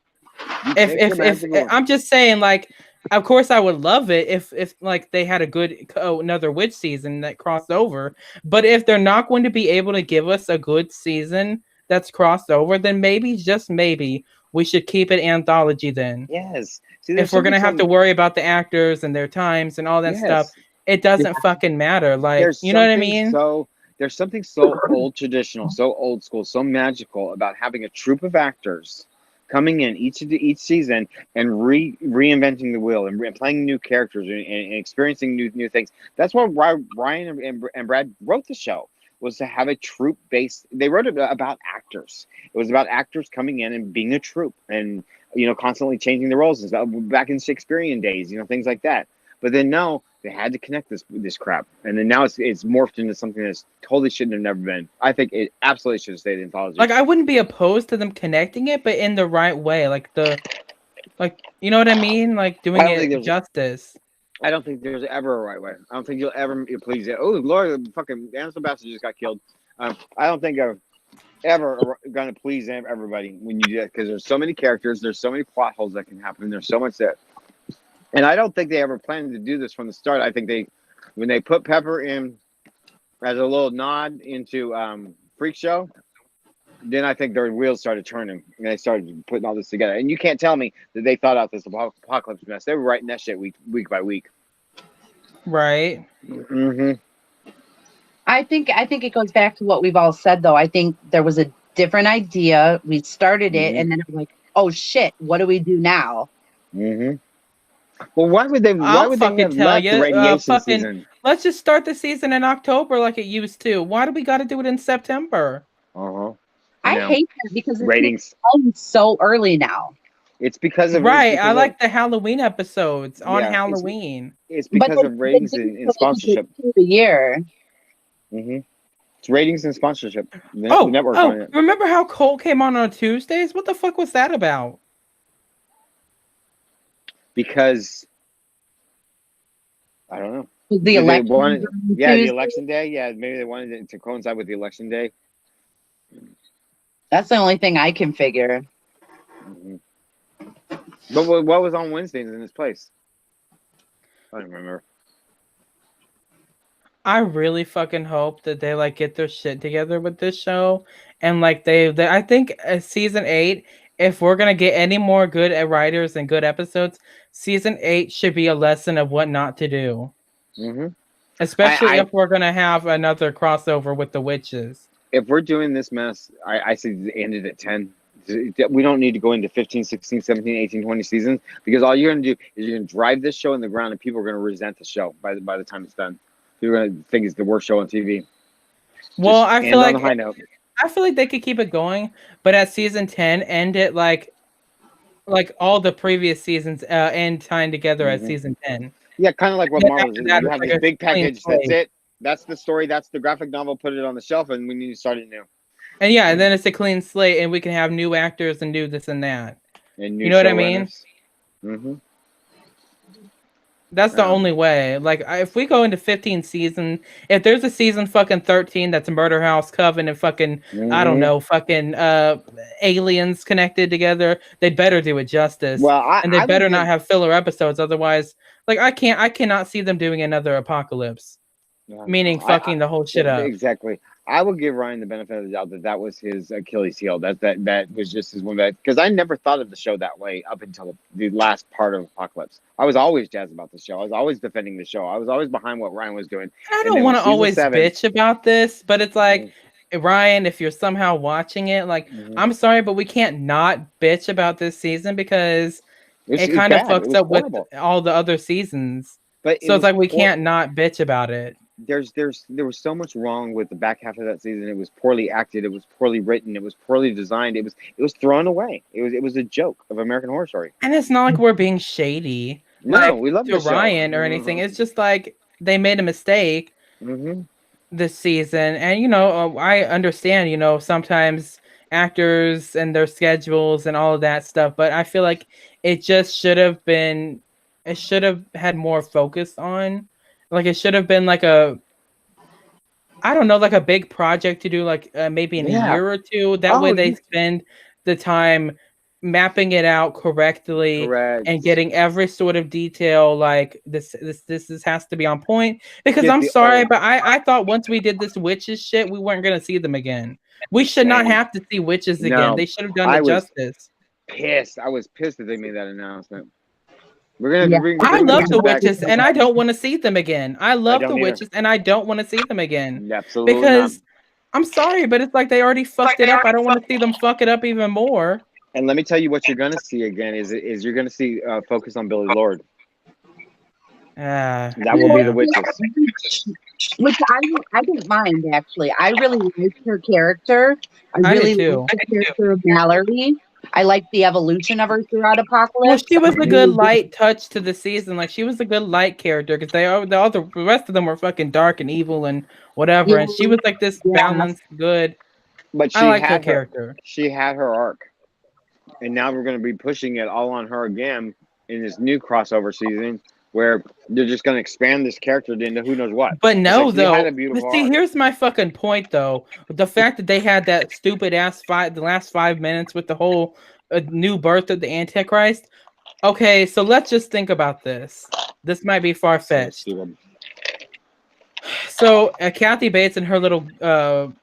If I'm just saying, like, of course I would love it if like they had a good another witch season that crossed over. But if they're not going to be able to give us a good season that's crossed over, then maybe, just maybe, we should keep it anthology then. Yes. See, if we're gonna have to worry about the actors and their times and all that stuff, it doesn't fucking matter. Like, you know what I mean? So there's something so old traditional, so old school, so magical about having a troupe of actors coming in each season and reinventing the wheel and playing new characters and experiencing new things. That's why Ryan and Brad wrote the show, was to have a troupe based. They wrote it about actors. It was about actors coming in and being a troupe and, constantly changing the roles. Back in Shakespearean days, things like that. But then no, they had to connect this crap, and then now it's morphed into something that's totally shouldn't have never been. I think it absolutely should have stayed anthology. Like, I wouldn't be opposed to them connecting it, but in the right way, like you know what I mean, like doing it justice. I don't think there's ever a right way. I don't think you'll ever please it. Oh, Lord, fucking Anderson Bassett just got killed. I don't think I'm ever gonna please everybody when you do that, because there's so many characters, there's so many plot holes that can happen, there's so much that. And I don't think they ever planned to do this from the start. I think when they put Pepper in as a little nod into Freak Show, then I think their wheels started turning and they started putting all this together. And you can't tell me that they thought out this apocalypse mess. They were writing that shit week by week. Right. Mm-hmm. I think it goes back to what we've all said, though. I think there was a different idea. We started it, and then it was like, oh shit, what do we do now? Mm-hmm. Well, why would they? Why I'll would they fucking have tell left the you. radiation season? Let's just start the season in October like it used to. Why do we got to do it in September? I hate that because it's ratings so early now. It's because of right. I like the Halloween episodes on Halloween. It's because of ratings and sponsorship. The year. It's ratings and sponsorship. The network on it. Remember how Cole came on Tuesdays? What the fuck was that about? Because I don't know. The election. The election day. Yeah, maybe they wanted it to coincide with the election day. That's the only thing I can figure. But what was on Wednesdays in this place? I don't remember. I really fucking hope that they like get their shit together with this show, and like they I think season 8, if we're gonna get any more good writers and good episodes, season 8 should be a lesson of what not to do. Especially if we're gonna have another crossover with the witches. If we're doing this mess, I say end it at 10. We don't need to go into 15, 16, 17, 18, 20 seasons, because all you're going to do is you're going to drive this show in the ground, and people are going to resent the show by the time it's done. People are going to think it's the worst show on TV. Well, I feel like they could keep it going, but at season 10, end it like all the previous seasons end tying together at season 10. Yeah, kind of like what Marvel's doing. You have this big package. That's it. That's the story. That's the graphic novel. Put it on the shelf, and we need to start it new. And and then it's a clean slate, and we can have new actors and do this and that. And you know what I mean? That's the only way. Like, if we go into 15 season, if there's a season fucking 13 that's a Murder House Coven and fucking I don't know, fucking aliens connected together, they'd better do it justice. Well, and they better not have filler episodes, otherwise, like I cannot see them doing another Apocalypse. Meaning fucking the whole shit up. Exactly. I would give Ryan the benefit of the doubt that was his Achilles heel. That was just his one. Because I never thought of the show that way up until the last part of Apocalypse. I was always jazzed about the show. I was always defending the show. I was always behind what Ryan was doing. I don't want to always bitch about this, but it's like, Ryan, if you're somehow watching it, like, I'm sorry, but we can't not bitch about this season because it kind of fucks up with all the other seasons. So it's like we can't not bitch about it. There was so much wrong with the back half of that season. It was poorly acted. It was poorly written. It was poorly designed. It was thrown away. It was a joke of American Horror Story. And it's not like we're being shady. No, we love Ryan or anything. It's just like they made a mistake this season, and I understand. Sometimes actors and their schedules and all of that stuff, but I feel like it just should have been. It should have had more focus on. Like, it should have been like a big project to do, like maybe in a year or two. That way they spend the time mapping it out correctly and getting every sort of detail. Like this has to be on point. Because I'm sorry, but I thought once we did this witches shit, we weren't going to see them again. We should not have to see witches again. They should have done it justice. I was pissed that they made that announcement. I love the witches, and I don't want to see them again. I love the witches, and I don't want to see them again. Absolutely because I'm sorry, but it's like they already fucked it up. I don't want to see them fuck it up even more. And let me tell you what you're gonna see again is you're gonna see focus on Billy Lord. That will be the witches. Which I don't mind, actually. I really like her character. I really like the character of Mallory. I like the evolution of her throughout Apocalypse. Well, she was a good light touch to the season. Like, she was a good light character because the rest of them were fucking dark and evil and whatever. And she was like this balanced, good. But I like her character. She had her arc, and now we're going to be pushing it all on her again in this new crossover season, where they're just going to expand this character into who knows what. But no, though. But see, here's my fucking point, though. The fact that they had that stupid ass the last 5 minutes with the whole new birth of the Antichrist. Okay, so let's just think about this. This might be far-fetched. So Kathy Bates and her little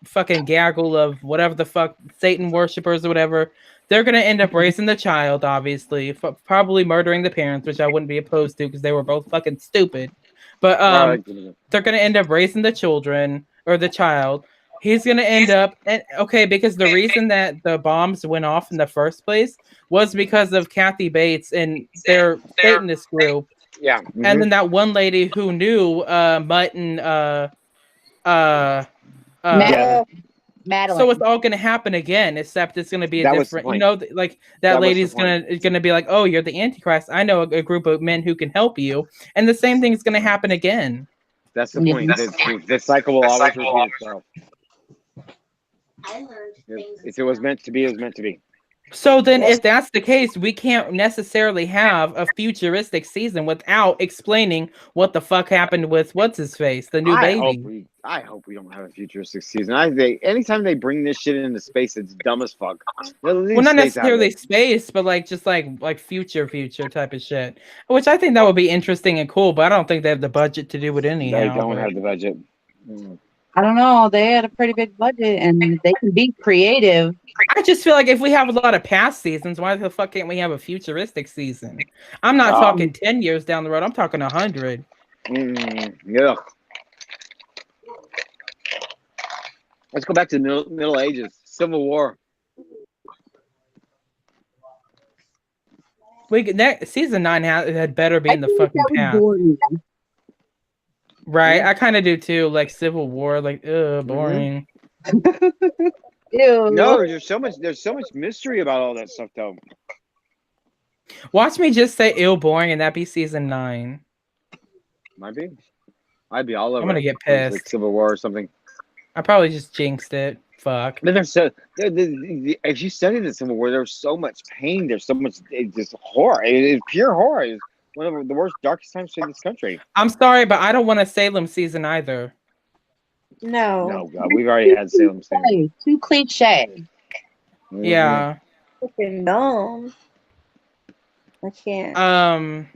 fucking gaggle of whatever the fuck, Satan worshippers or whatever, they're going to end up raising the child, obviously, probably murdering the parents, which I wouldn't be opposed to because they were both fucking stupid. But they're going to end up raising the children or the child. He's gonna end up because the reason that the bombs went off in the first place was because of Kathy Bates and their Satanist group. Yeah. And then that one lady who knew Mutton Madeline. so it's all gonna happen again, except it's gonna be a different, like that lady's gonna be like, oh, you're the Antichrist. I know a group of men who can help you, and the same thing is gonna happen again. That's the point. The cycle will always repeat itself. If it was meant to be, it was meant to be. So then, if that's the case, we can't necessarily have a futuristic season without explaining what the fuck happened with what's his face, the new baby. I hope we don't have a futuristic season. Anytime they bring this shit into space, it's dumb as fuck. Well, not necessarily space, but like just like future type of shit. Which I think that would be interesting and cool, but I don't think they have the budget to do it anyhow. They don't have the budget. I don't know. They had a pretty big budget, and they can be creative. I just feel like if we have a lot of past seasons, why the fuck can't we have a futuristic season? I'm not talking 10 years down the road. I'm talking 100. Yeah. Let's go back to the Middle Ages, Civil War. Season 9 had better be in the fucking past. Right, I kind of do too. Like Civil War, like boring. Ew. No, there's so much mystery about all that stuff, though. Watch me just say ill boring, and that be season 9. Might be. I'd be all over. I'm gonna get pissed. Like Civil War or something. I probably just jinxed it. Fuck. But if you study the Civil War, there's so much pain. There's so much just horror. It's pure horror. It's one of the worst, darkest times in this country. I'm sorry, but I don't want a Salem season either. No, God, we've already had Salem season. Too cliche. Yeah. Freaking dumb. I can't.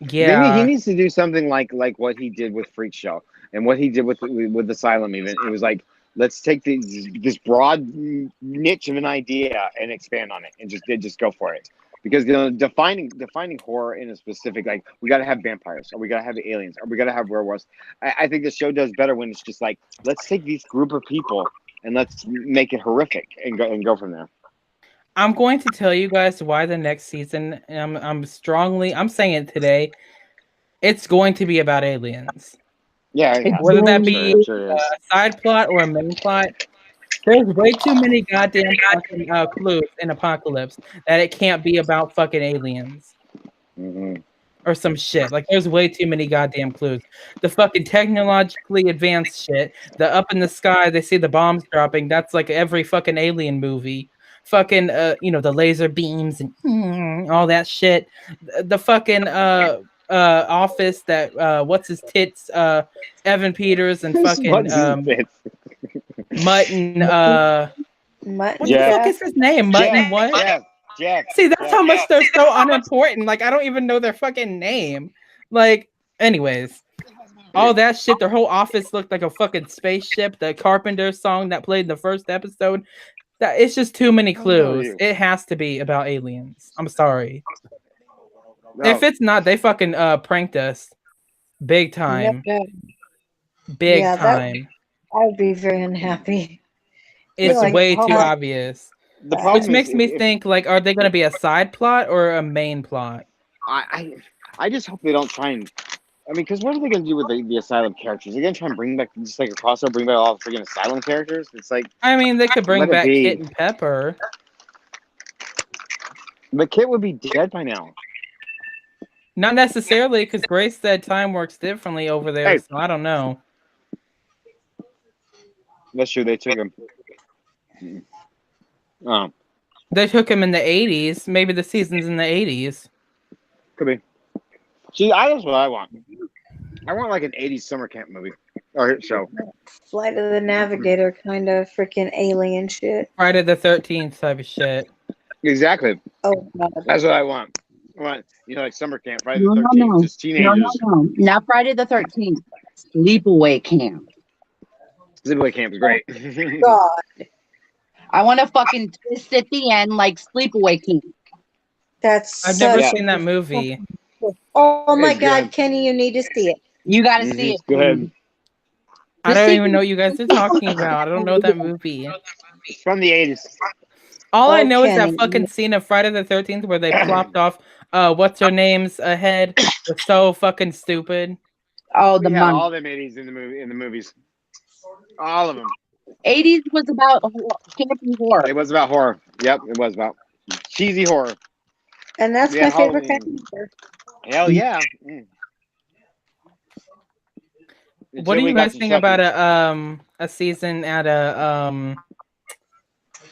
Yeah. He needs to do something like what he did with Freak Show and what he did with Asylum. Even it was like, let's take this broad niche of an idea and expand on it and just go for it. Because defining horror in a specific, like, we got to have vampires, or we got to have aliens, or we got to have werewolves. I think the show does better when it's just like, let's take these group of people and let's make it horrific and go from there. I'm going to tell you guys why the next season. I'm saying it today. It's going to be about aliens. Yeah, whether that be a side plot or a main plot. There's way too many goddamn fucking clues in Apocalypse that it can't be about fucking aliens. Or some shit. Like, there's way too many goddamn clues. The fucking technologically advanced shit. The up in the sky, they see the bombs dropping. That's like every fucking alien movie. Fucking, the laser beams and all that shit. The fucking office that, what's his tits? Evan Peters and fucking... Mutton, what the fuck is his name? Mutton, what? Jack. See, that's how much they're so unimportant. Like, I don't even know their fucking name. Like, anyways, all that shit, their whole office looked like a fucking spaceship. The Carpenter song that played in the first episode, it's just too many clues. It has to be about aliens. I'm sorry. No. If it's not, they fucking pranked us big time. Big time. I would be very unhappy. It's way too obvious. Which makes me think, like, are they going to be a side plot or a main plot? I just hope they don't try and... I mean, because what are they going to do with the Asylum characters? They're going to try and bring back, just like a crossover, bring back all the freaking Asylum characters? It's like... I mean, they could bring back Kit and Pepper. But Kit would be dead by now. Not necessarily, because Grace said time works differently over there, so I don't know. That's true. They took him. They took him in the 80s. Maybe the season's in the 80s. Could be. See, that's what I want. I want like an 80s summer camp movie or show. Flight of the Navigator kind of freaking alien shit. Friday the 13th type of shit. Exactly. Oh, God. That's what I want. I want, like summer camp. Friday the 13th. Just teenagers. No. Not Friday the 13th. Sleepaway camp. Sleepaway camp is great. God. I want a fucking twist at the end like Sleepaway camp. I've never seen that movie. Oh my God, Kenny, you need to see it. You got to see it. Go ahead. I don't even know what you guys are talking about. I don't know that movie. It's from the 80s. All I Oh, know is that Kenny. fucking scene of Friday the 13th where they plopped off what's her name's head was so fucking stupid. Oh, We the had monk. all them 80s in the movies. All of them. 80s was about campy horror. It was about horror. Yep, it was about cheesy horror. And that's Yeah, my favorite Halloween. kind of horror. Hell yeah. What do you guys think about a season at a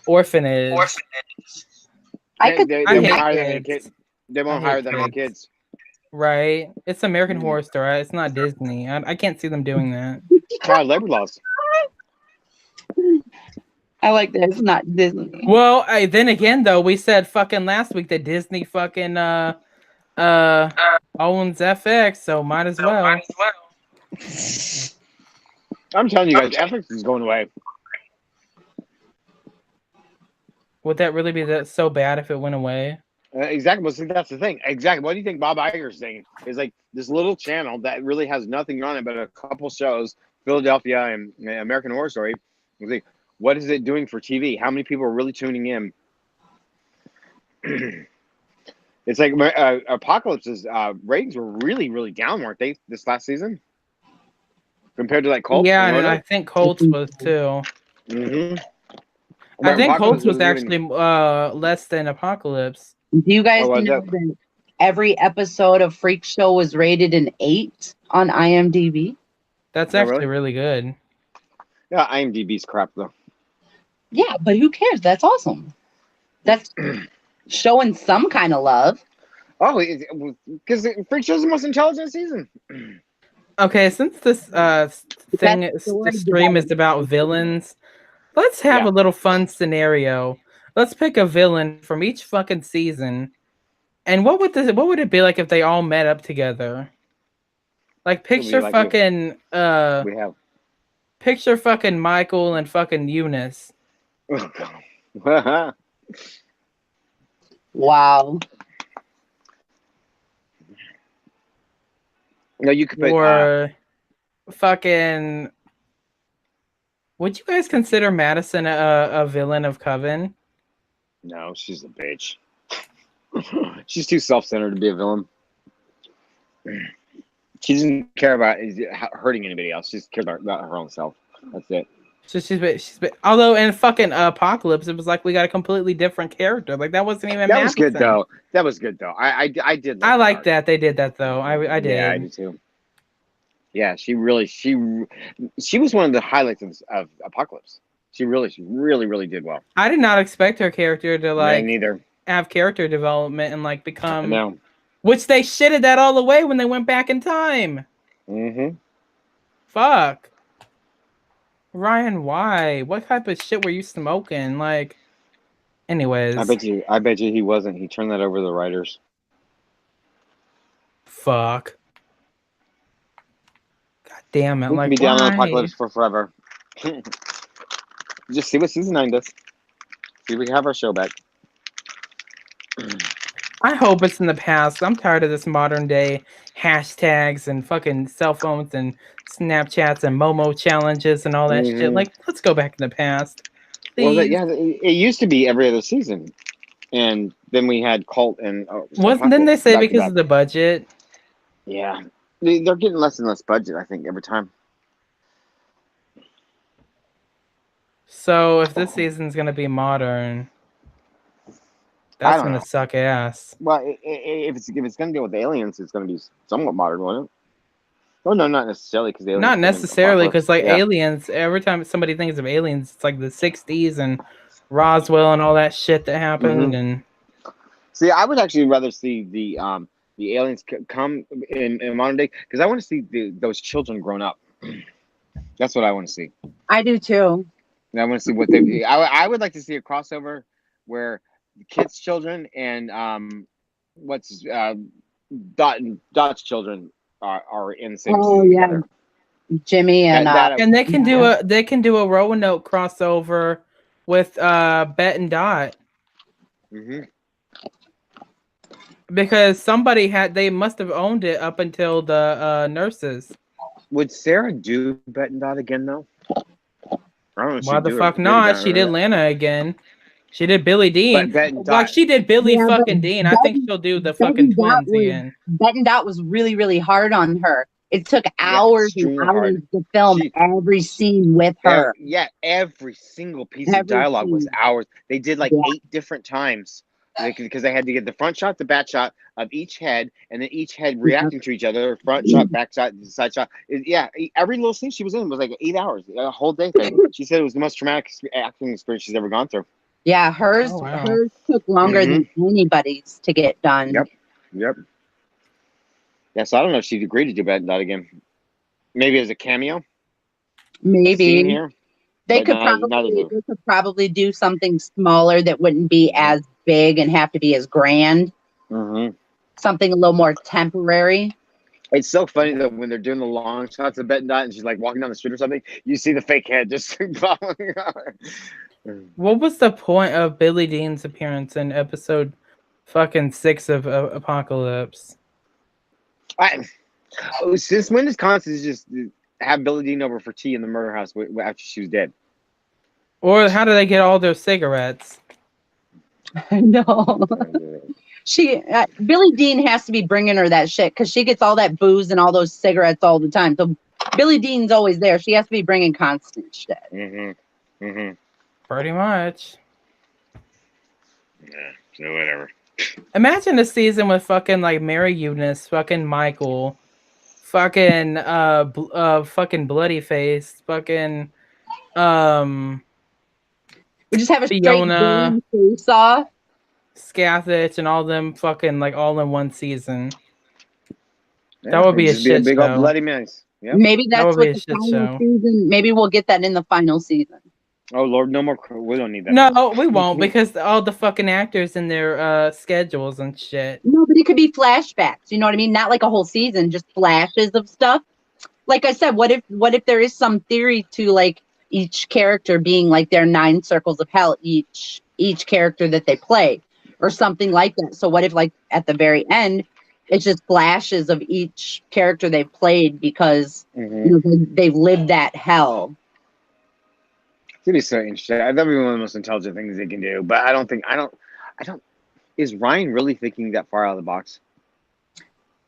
orphanage? I could. They I won't hate hire that many kids. kids. They won't I hate hire that many kids. Right? It's American Mhm. Horror Story. It's not Disney. I can't see them doing that. Child labor laws. I like that. It's not Disney. Well, then again, though, we said fucking last week that Disney fucking owns FX, so might as well. I'm telling you guys, FX is going away. Would that really be that so bad if it went away? Exactly. Well, see, that's the thing. Exactly. What do you think Bob Iger's saying? Is like this little channel that really has nothing on it but a couple shows, Philadelphia and American Horror Story. He's like, what is it doing for TV? How many people are really tuning in? It's like Apocalypse's ratings were really, really down, weren't they, this last season? Compared to like Colts? Yeah, and I think Colts was too. Mm-hmm. I think Colts was actually less than Apocalypse. Do you guys Oh, know that every episode of Freak Show was rated an 8 on IMDb? That's Oh, actually really? really good. Yeah, IMDb's crap though. Yeah, but who cares? That's awesome. That's showing some kind of love. Oh, because Freak Show's the most intelligent season. Okay, since this the stream is about villains, let's have a little fun scenario. Let's pick a villain from each fucking season. And what would it be like if they all met up together? Like picture like fucking we have. Picture fucking Michael and fucking Eunice. Oh, God. Wow. No, you could put Or fucking. Would you guys consider Madison a villain of Coven? no, she's a bitch. She's too self-centered to be a villain. She doesn't care about hurting anybody else. She just cares about her own self. That's it. So she's although in fucking Apocalypse, it was like we got a completely different character. Like that wasn't even. That was good though. That was good though. I did. I like that they did that though. I did. Yeah, I do too. Yeah, she was one of the highlights of Apocalypse. She really did well. I did not expect her character to like neither have character development and like become. No. Which they shitted that all away when they went back in time. Mm-hmm. Fuck. Ryan, why? What type of shit were you smoking? Like, anyways. I bet you he wasn't. He turned that over to the writers. Fuck. God damn it! We like, can be down on why? Apocalypse for forever. Just see what season 9 does. See if we can have our show back. I hope it's in the past. I'm tired of this modern day hashtags and fucking cell phones and Snapchats and Momo challenges and all that shit. Like, let's go back in the past. Please. Well, it used to be every other season, and then we had Cult and. Didn't they say because of the budget? Yeah, they're getting less and less budget. I think every time. So if this season's gonna be modern, that's gonna suck ass. Well, if it's gonna deal with aliens, it's gonna be somewhat modern, won't it? Oh no, not necessarily because not necessarily because like aliens. Every time somebody thinks of aliens, it's like the '60s and Roswell and all that shit that happened. And see, I would actually rather see the aliens come in modern day because I want to see those children grown up. That's what I want to see. I do too. And I want to see what they. I would like to see a crossover where the kids' children and Dot's children are in the same season together. Jimmy and and they can do a Roanoke crossover with Bet and Dot. Mm-hmm. Because they must have owned it up until the nurses. Would Sarah do Bet and Dot again though? I don't know. If Why she'd the do fuck it. not? She did Lana again. She did Billie Dean. But Bet and Like Dot. she did Billie Yeah, but fucking Dean. I think she'll do the fucking twins again. Bet and Dot was really, really hard on her. It took Yeah, hours and extremely hours hard. to film every scene with her. Yeah, every single piece of Every dialogue was scene. hours. They did like Yeah. 8 different times because they had to get the front shot, the back shot of each head, and then each head reacting to each other. Front shot, back shot, side shot. Yeah, every little scene she was in was like 8 hours, a whole day thing. She said it was the most traumatic acting experience she's ever gone through. Yeah, hers took longer than anybody's to get done. Yep. Yeah, so I don't know if she'd agree to do that again. Maybe as a cameo. Maybe here. they But could probably do something smaller that wouldn't be as big and have to be as grand. Something a little more temporary. It's so funny that when they're doing the long shots of Bet and Dot and she's like walking down the street or something, you see the fake head just following her. What was the point of Billie Dean's appearance in episode fucking 6 of Apocalypse? Since when does Constance just have Billie Dean over for tea in the murder house after she was dead? Or how do they get all those cigarettes? No. Billie Dean has to be bringing her that shit because she gets all that booze and all those cigarettes all the time. So Billie Dean's always there. She has to be bringing constant shit. Pretty much. Yeah, so whatever. Imagine a season with fucking like Mary Eunice, fucking Michael, fucking fucking Bloody Face, fucking we just have a Fiona, face off. Scathach, and all them fucking like all in one season. That would be a shit big show. old bloody mess. Yep. Maybe that's what the shit final show. season. Maybe we'll get that in the final season. Oh Lord, no more. We don't need that. No, we won't because all the fucking actors and their schedules and shit. No, but it could be flashbacks. You know what I mean? Not like a whole season, just flashes of stuff. Like I said, what if there is some theory to like each character being like their 9 circles of hell, each character that they play, or something like that. So what if like at the very end, it's just flashes of each character they've played because you know, they've lived that hell. It's gonna be so interesting. That'd be one of the most intelligent things they can do. But I don't. Is Ryan really thinking that far out of the box?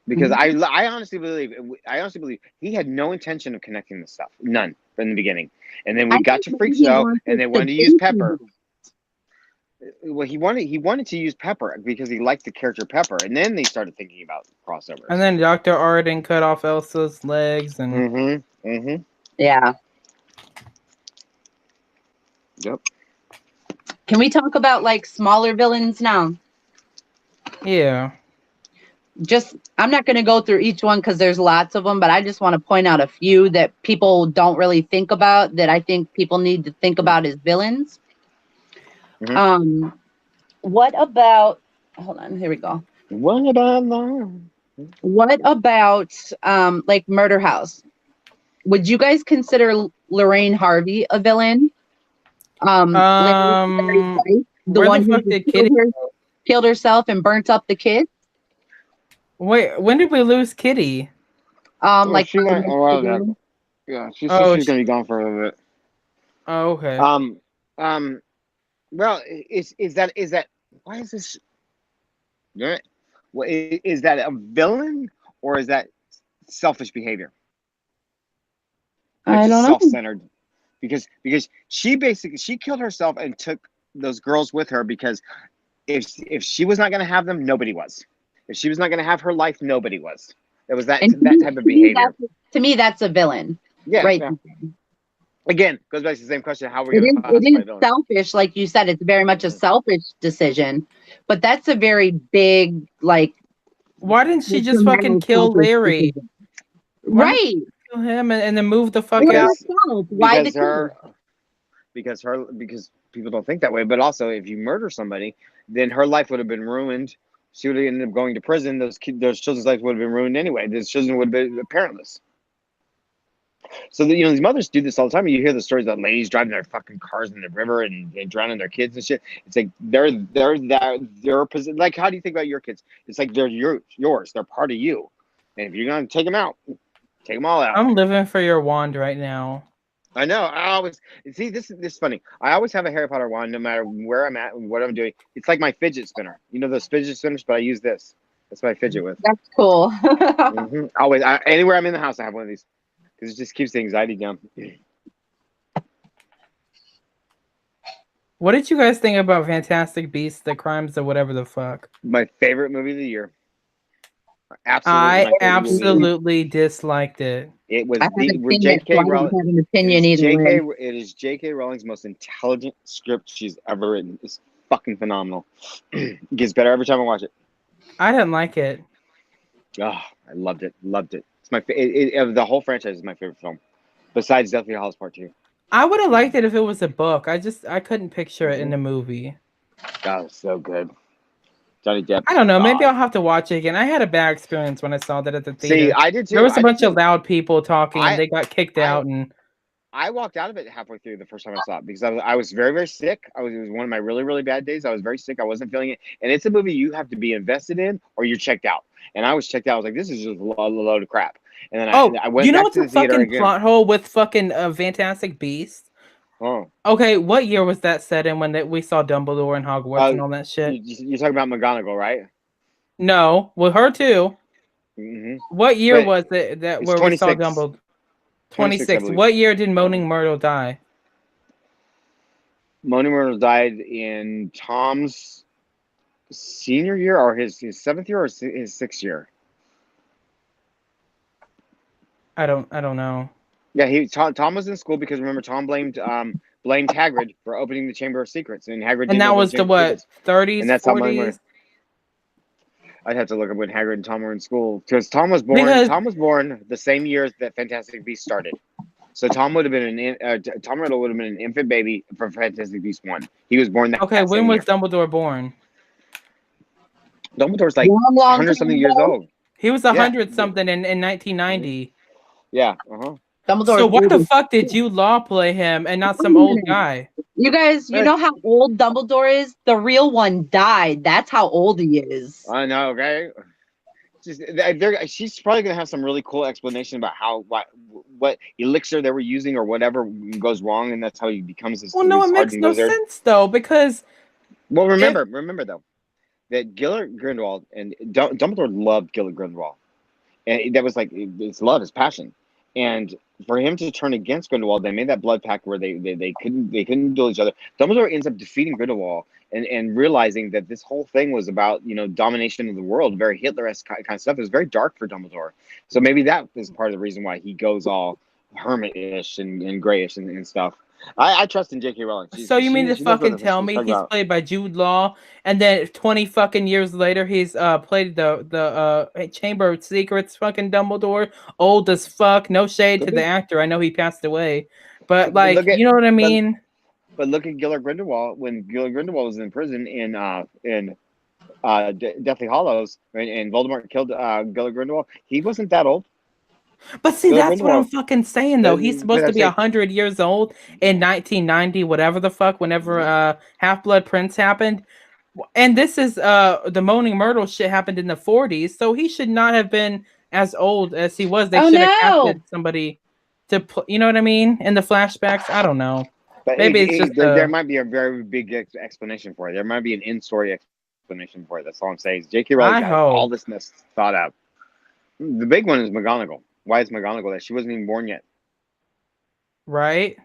Because I honestly believe he had no intention of connecting this stuff, none from the beginning. And then we got to Freak Show, and they wanted to use Pepper. Well, he wanted to use Pepper because he liked the character Pepper, and then they started thinking about crossovers. And then Dr. Arden cut off Elsa's legs, and yeah. Yep. Can we talk about like smaller villains now? Yeah. I'm not going to go through each one because there's lots of them, but I just want to point out a few that people don't really think about that I think people need to think about as villains. What about, hold on, here we go. What about like Murder House? Would you guys consider Lorraine Harvey a villain? The one who killed herself and burnt up the kids. Wait, when did we lose Kitty? Like she went a while ago. Yeah, she's gonna be gone for a little bit. Oh, okay. Well, is that why is this? Well, is that a villain or is that selfish behavior? I don't know. Self-centered, because she killed herself and took those girls with her because if she was not going to have them, nobody was. If she was not going to have her life, nobody was. It was that type of behavior. To me, that's a villain. Yeah. Right. Yeah. Again, goes back to the same question: how are we It going to is selfish, like you said. It's very much a selfish decision, but that's a very big like. Why didn't she just fucking kill Larry? Right. Kill him and then move the fuck out. Why because people don't think that way. But also, if you murder somebody, then her life would have been ruined. She would have ended up going to prison. Those children's lives would have been ruined anyway. Those children would have been parentless. So these mothers do this all the time. You hear the stories about ladies driving their fucking cars in the river and drowning their kids and shit. It's like they're like, how do you think about your kids? It's like they're yours. They're part of you. And if you're gonna take them out, Take them all out. I'm living for your wand right now. I know. I always see this. This is funny. I always have a Harry Potter wand, no matter where I'm at, what I'm doing. It's like my fidget spinner. You know those fidget spinners, but I use this. That's what I fidget with. That's cool. Always. Anywhere I'm in the house, I have one of these because it just keeps the anxiety down. What did you guys think about Fantastic Beasts: The Crimes of Whatever the Fuck? My favorite movie of the year. I absolutely disliked it. It was I haven't seen J.K. it, so I don't Rowling. have an opinion either way. It is J.K. Rowling's most intelligent script she's ever written. It's fucking phenomenal. It gets better every time I watch it. I didn't like it. Oh, I loved it. Loved it. It's my the whole franchise is my favorite film, besides Deathly Hallows Part 2. I would have liked it if it was a book. I couldn't picture it in the movie. That was so good. Johnny Depp. I don't know. Maybe I'll have to watch it again. I had a bad experience when I saw that at the theater. See, I did too. There was a bunch of loud people talking, and they got kicked out. And I walked out of it halfway through the first time I saw it because I was very, very sick. It was one of my really, really bad days. I was very sick. I wasn't feeling it. And it's a movie you have to be invested in or you're checked out. And I was checked out. I was like, this is just a load of crap. And then I went back to the theater fucking again. plot hole with fucking Fantastic Beasts? Oh. Okay, what year was that set in when we saw Dumbledore and Hogwarts and all that shit? You're talking about McGonagall, right? No, with her too. Mm-hmm. What year was it that where 26. we saw Dumbledore? 26. What year did Moaning Myrtle die? Moaning Myrtle died in Tom's senior year or his 7th year or his 6th year? I don't know. Yeah, Tom was in school because remember Tom blamed Hagrid for opening the Chamber of Secrets, and Hagrid. And that was the what 30s, and that's 40s. I'd have to look up when Hagrid and Tom were in school because Tom was born the same year that Fantastic Beasts started. So Tom would have been Tom Riddle would have been an infant baby for Fantastic Beasts 1. He was born that. Okay, when was Dumbledore born? Dumbledore's like 100-something years old. He was 100-something in 1990. Yeah. Dumbledore. So why the fuck did Jude Law play him and not some old guy? You guys, you know how old Dumbledore is? The real one died. That's how old he is. I know, okay? She's probably gonna have some really cool explanation about what elixir they were using or whatever goes wrong, and that's how he becomes this. Well, no, it makes no sense though because. Well, remember though, that Gellert Grindelwald and Dumbledore loved Gellert Grindelwald, and that was like his love, his passion. And for him to turn against Grindelwald, they made that blood pact where they couldn't duel each other. Dumbledore ends up defeating Grindelwald and realizing that this whole thing was about domination of the world, very Hitler-esque kind of stuff. It was very dark for Dumbledore. So maybe that is part of the reason why he goes all hermit-ish and grayish and stuff. I trust in J.K. Rowling. So you mean to fucking tell me he's played by Jude Law, and then 20 fucking years later he's played the Chamber of Secrets fucking Dumbledore, old as fuck. No shade to the actor. I know he passed away, but like you know what I mean. But look at Gellert Grindelwald when Gellert Grindelwald was in prison in Deathly Hallows and Voldemort killed Gellert Grindelwald. He wasn't that old. But see, that's what I'm fucking saying, though. He's supposed to be 100 years old in 1990, whatever the fuck, whenever Half-Blood Prince happened. And this is the Moaning Myrtle shit happened in the 40s, so he should not have been as old as he was. They should have casted somebody to, you know what I mean? In the flashbacks, I don't know. But maybe it's just there might be a very big explanation for it. There might be an in-story explanation for it. That's all I'm saying. J.K. Rowling got all this mess thought out. The big one is McGonagall. Why is McGonagall there? She wasn't even born yet. Right?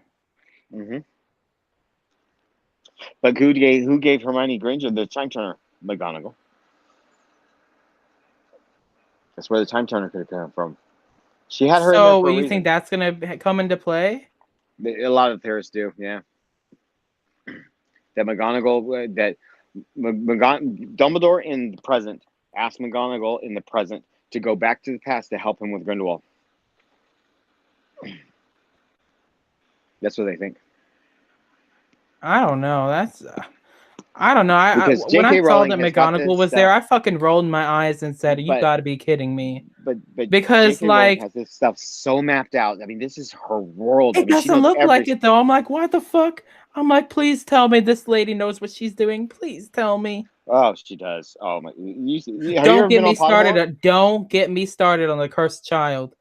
Mm-hmm. But who gave Hermione Granger the time turner? McGonagall. That's where the time turner could have come from. She had her. So you think that's gonna come into play? A lot of theorists do, yeah. That McGonagall, Dumbledore in the present asked McGonagall in the present to go back to the past to help him with Grindelwald. That's what they think. I don't know. I don't know. When I saw that McGonagall was there, I fucking rolled my eyes and said, "You got to be kidding me!" But because J.K. Rowling has this stuff so mapped out. I mean, this is her world. It doesn't look like it though. I'm like, what the fuck? I'm like, please tell me this lady knows what she's doing. Please tell me. Oh, she does. Oh my! Don't get me started. Don't get me started on the cursed child.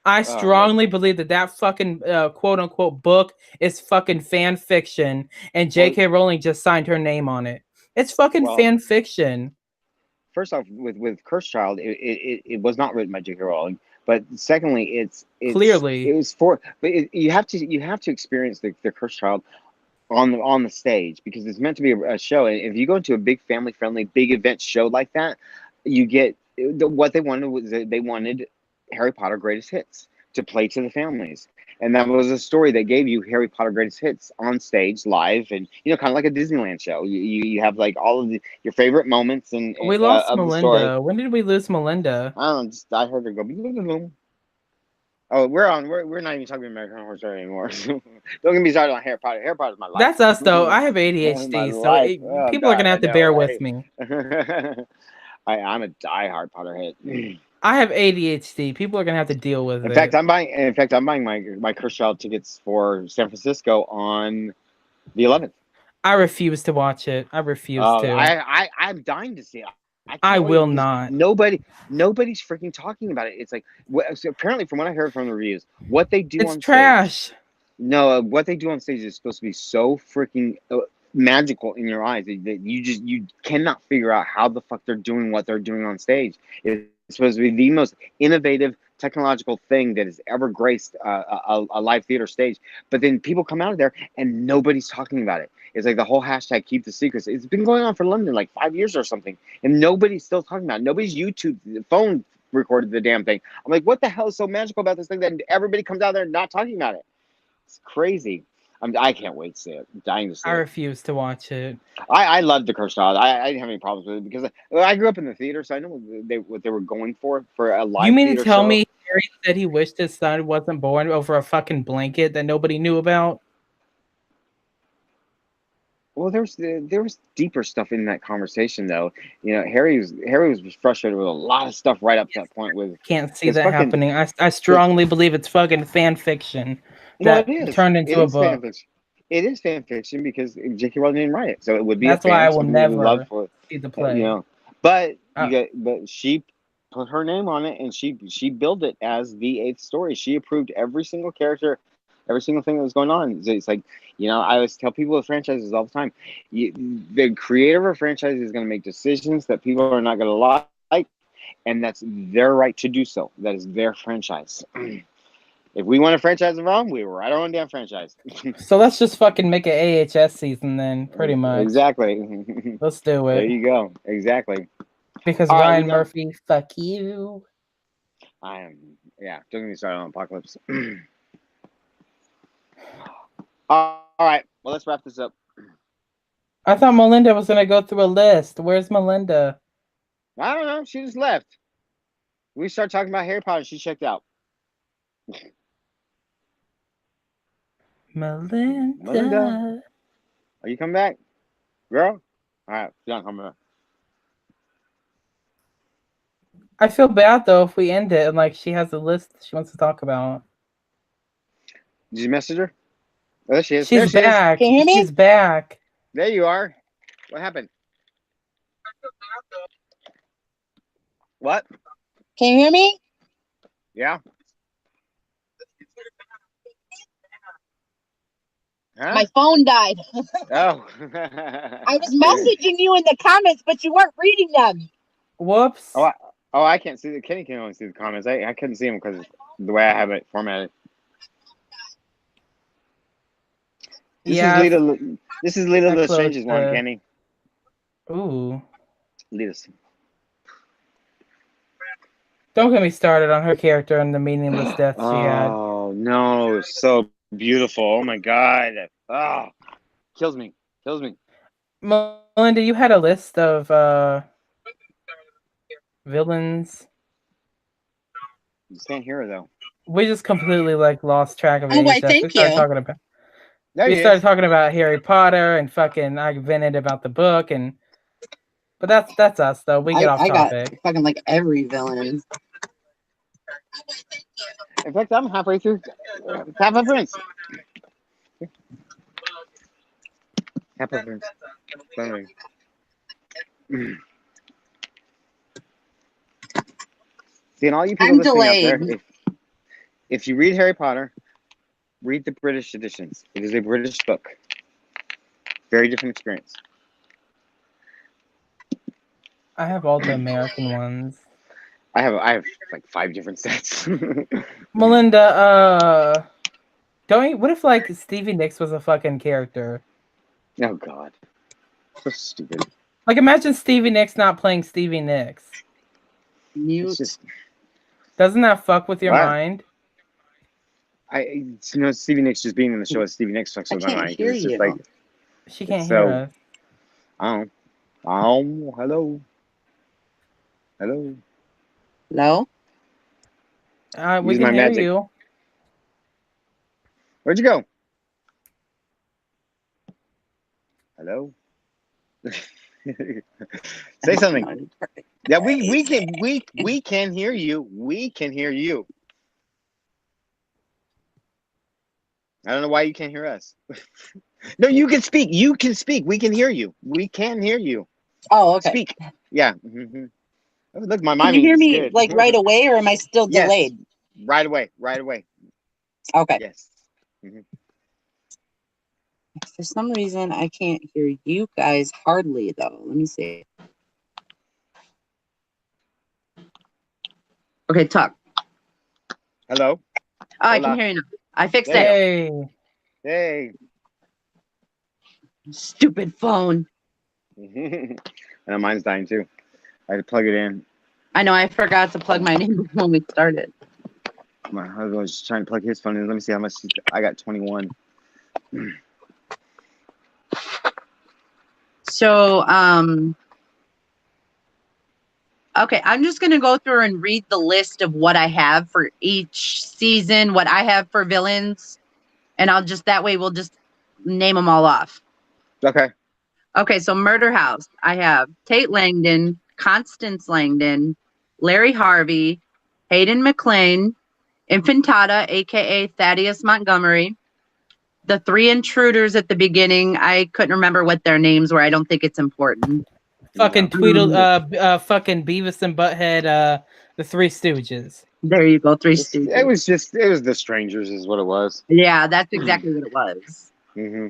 I strongly believe that fucking quote unquote book is fucking fan fiction, and J.K. Rowling just signed her name on it. It's fucking fan fiction. First off, with Cursed Child, it was not written by J.K. Rowling. But secondly, it's clearly it was for. But you have to experience the Cursed Child on the stage, because it's meant to be a show. And if you go into a big family friendly, big event show like that, you get what they wanted was they wanted Harry Potter greatest hits to play to the families. And that was a story that gave you Harry Potter greatest hits on stage live, and kind of like a Disneyland show. You have like all of your favorite moments and we lost of Melinda. the story. When did we lose Melinda? I don't know, I heard her go. Oh, we're not even talking American Horror Story anymore. Don't get me started on Harry Potter. Harry Potter's my life. That's us though. I have ADHD, so people are gonna have to bear with me. I'm a diehard Potterhead. I have ADHD. People are gonna have to deal with it. In fact, I'm buying my Cursed Child tickets for San Francisco on the 11th. I refuse to watch it. I refuse to. I'm dying to see it. I will not. Nobody's freaking talking about it. It's like, so apparently, from what I heard from the reviews, what they do on stage, trash. No, what they do on stage is supposed to be so freaking magical in your eyes that you cannot figure out how the fuck they're doing what they're doing on stage. It's supposed to be the most innovative technological thing that has ever graced a live theater stage. But then people come out of there and nobody's talking about it. It's like the whole hashtag keep the secrets. It's been going on for London like 5 years or something, and nobody's still talking about it. Nobody's YouTube phone recorded the damn thing. I'm like, what the hell is so magical about this thing that everybody comes out there not talking about it? It's crazy. I can't wait to see it. I'm dying to see it. I refuse to watch it. I loved the Cursed Child. I didn't have any problems with it because I grew up in the theater, so I know what they were going for a live. You mean to tell show. me Harry said he wished his son wasn't born over a fucking blanket that nobody knew about? Well, there was deeper stuff in that conversation, though. Harry was frustrated with a lot of stuff right up to that point. Can't see that happening. I strongly believe it's fucking fan fiction that turned into a book. It is fan fiction because J.K. Rowling didn't write it, so it would be. That's why I will never see the play. But she put her name on it, and she billed it as the 8th story. She approved every single character, every single thing that was going on. So it's like, I always tell people with franchises all the time, the creator of a franchise is going to make decisions that people are not going to like, and that's their right to do so. That is their franchise. If we want a franchise wrong, we write our own damn franchise. So let's just fucking make an AHS season then, pretty much. Exactly. Let's do it. There you go. Exactly. Because Ryan Murphy, fuck you. I am. Yeah, don't get me started on Apocalypse. All right. Well, let's wrap this up. I thought Melinda was going to go through a list. Where's Melinda? I don't know. She just left. We started talking about Harry Potter. She checked out. Melinda. Are you coming back? Girl? All right. You're not coming back. I feel bad, though, if we end it and, she has a list she wants to talk about. Did you message her? Oh, there she is. She's back. Can you hear me? She's back. There you are. What happened? What? Can you hear me? Yeah. Huh? My phone died. Oh. I was messaging you in the comments, but you weren't reading them. Whoops. Oh, I can't see Kenny can only see the comments. I couldn't see them because the way I have it formatted. This is Lita the Strangest one, Kenny. Ooh. Lita's. Don't get me started on her character and the meaningless death she had. Oh no, so beautiful. Oh my god. Oh, kills me. Melinda, you had a list of villains. You can't hear her though. We just completely lost track of it. Oh, thank you. We started talking about Harry Potter and fucking I vented about the book but that's us though. We get off topic. I got fucking every villain. In fact, I'm halfway through Half-Blood Prince. Half-Blood Prince. See, and all you people listening out there, if you read Harry Potter, read the British editions. It is a British book. Very different experience. I have all the American ones. I have like 5 different sets. Melinda, what if like Stevie Nicks was a fucking character? Oh God, so stupid. Like imagine Stevie Nicks not playing Stevie Nicks. Mute. It's just Doesn't that fuck with your What? mind? Stevie Nicks just being in the show as Stevie Nicks fucks I with my can't mind. hear It's just you. like, She can't It's hear so- us. hello. Hello? We Use can my hear magic. you. Where'd you go? Hello. Say something. Yeah, we can hear you. We can hear you. I don't know why you can't hear us. No, you can speak. You can speak. We can hear you. We can hear you. Oh, okay. Speak. Yeah. Mm-hmm. Oh, look, my Can mind you hear is me good. like right away, or am I still Yes. delayed? Right away. Right away. Okay. Yes. Mm-hmm. For some reason, I can't hear you guys hardly, though. Let me see. Okay, talk. Hello. Oh, I Hola. can hear you now. I fixed it. Hey. Hey. Stupid phone. And mine's dying too. I had to plug it in. I know, I forgot to plug mine in when we started. My husband was just trying to plug his phone in. Let me see how much I got. 21. So, okay, I'm just going to go through and read the list of what I have for each season, what I have for villains, and that way we'll just name them all off. Okay. Okay, so Murder House, I have Tate Langdon, Constance Langdon, Larry Harvey, Hayden McLean, Infantata, aka Thaddeus Montgomery, the 3 intruders at the beginning. I couldn't remember what their names were. I don't think it's important. Fucking Tweedle, fucking Beavis and Butthead, the Three Stooges. There you go, 3 It Stooges. was the strangers is what it was. Yeah, that's exactly what it was. Mm-hmm.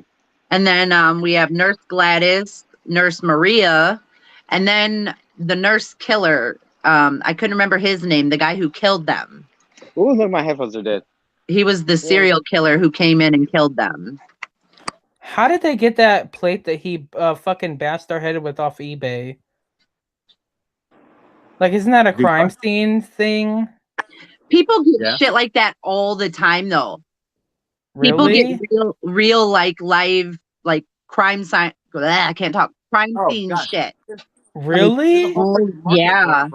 And then we have Nurse Gladys, Nurse Maria, and then the nurse killer. I couldn't remember his name, the guy who killed them. Oh, look, my headphones are dead. He was the serial killer who came in and killed them. How did they get that plate that he fucking bashed our head with off eBay? Like, isn't that a crime scene thing? People get shit like that all the time, though. Really? People get real like live, like crime scene. I can't talk. Crime scene shit. Really? Oh, yeah.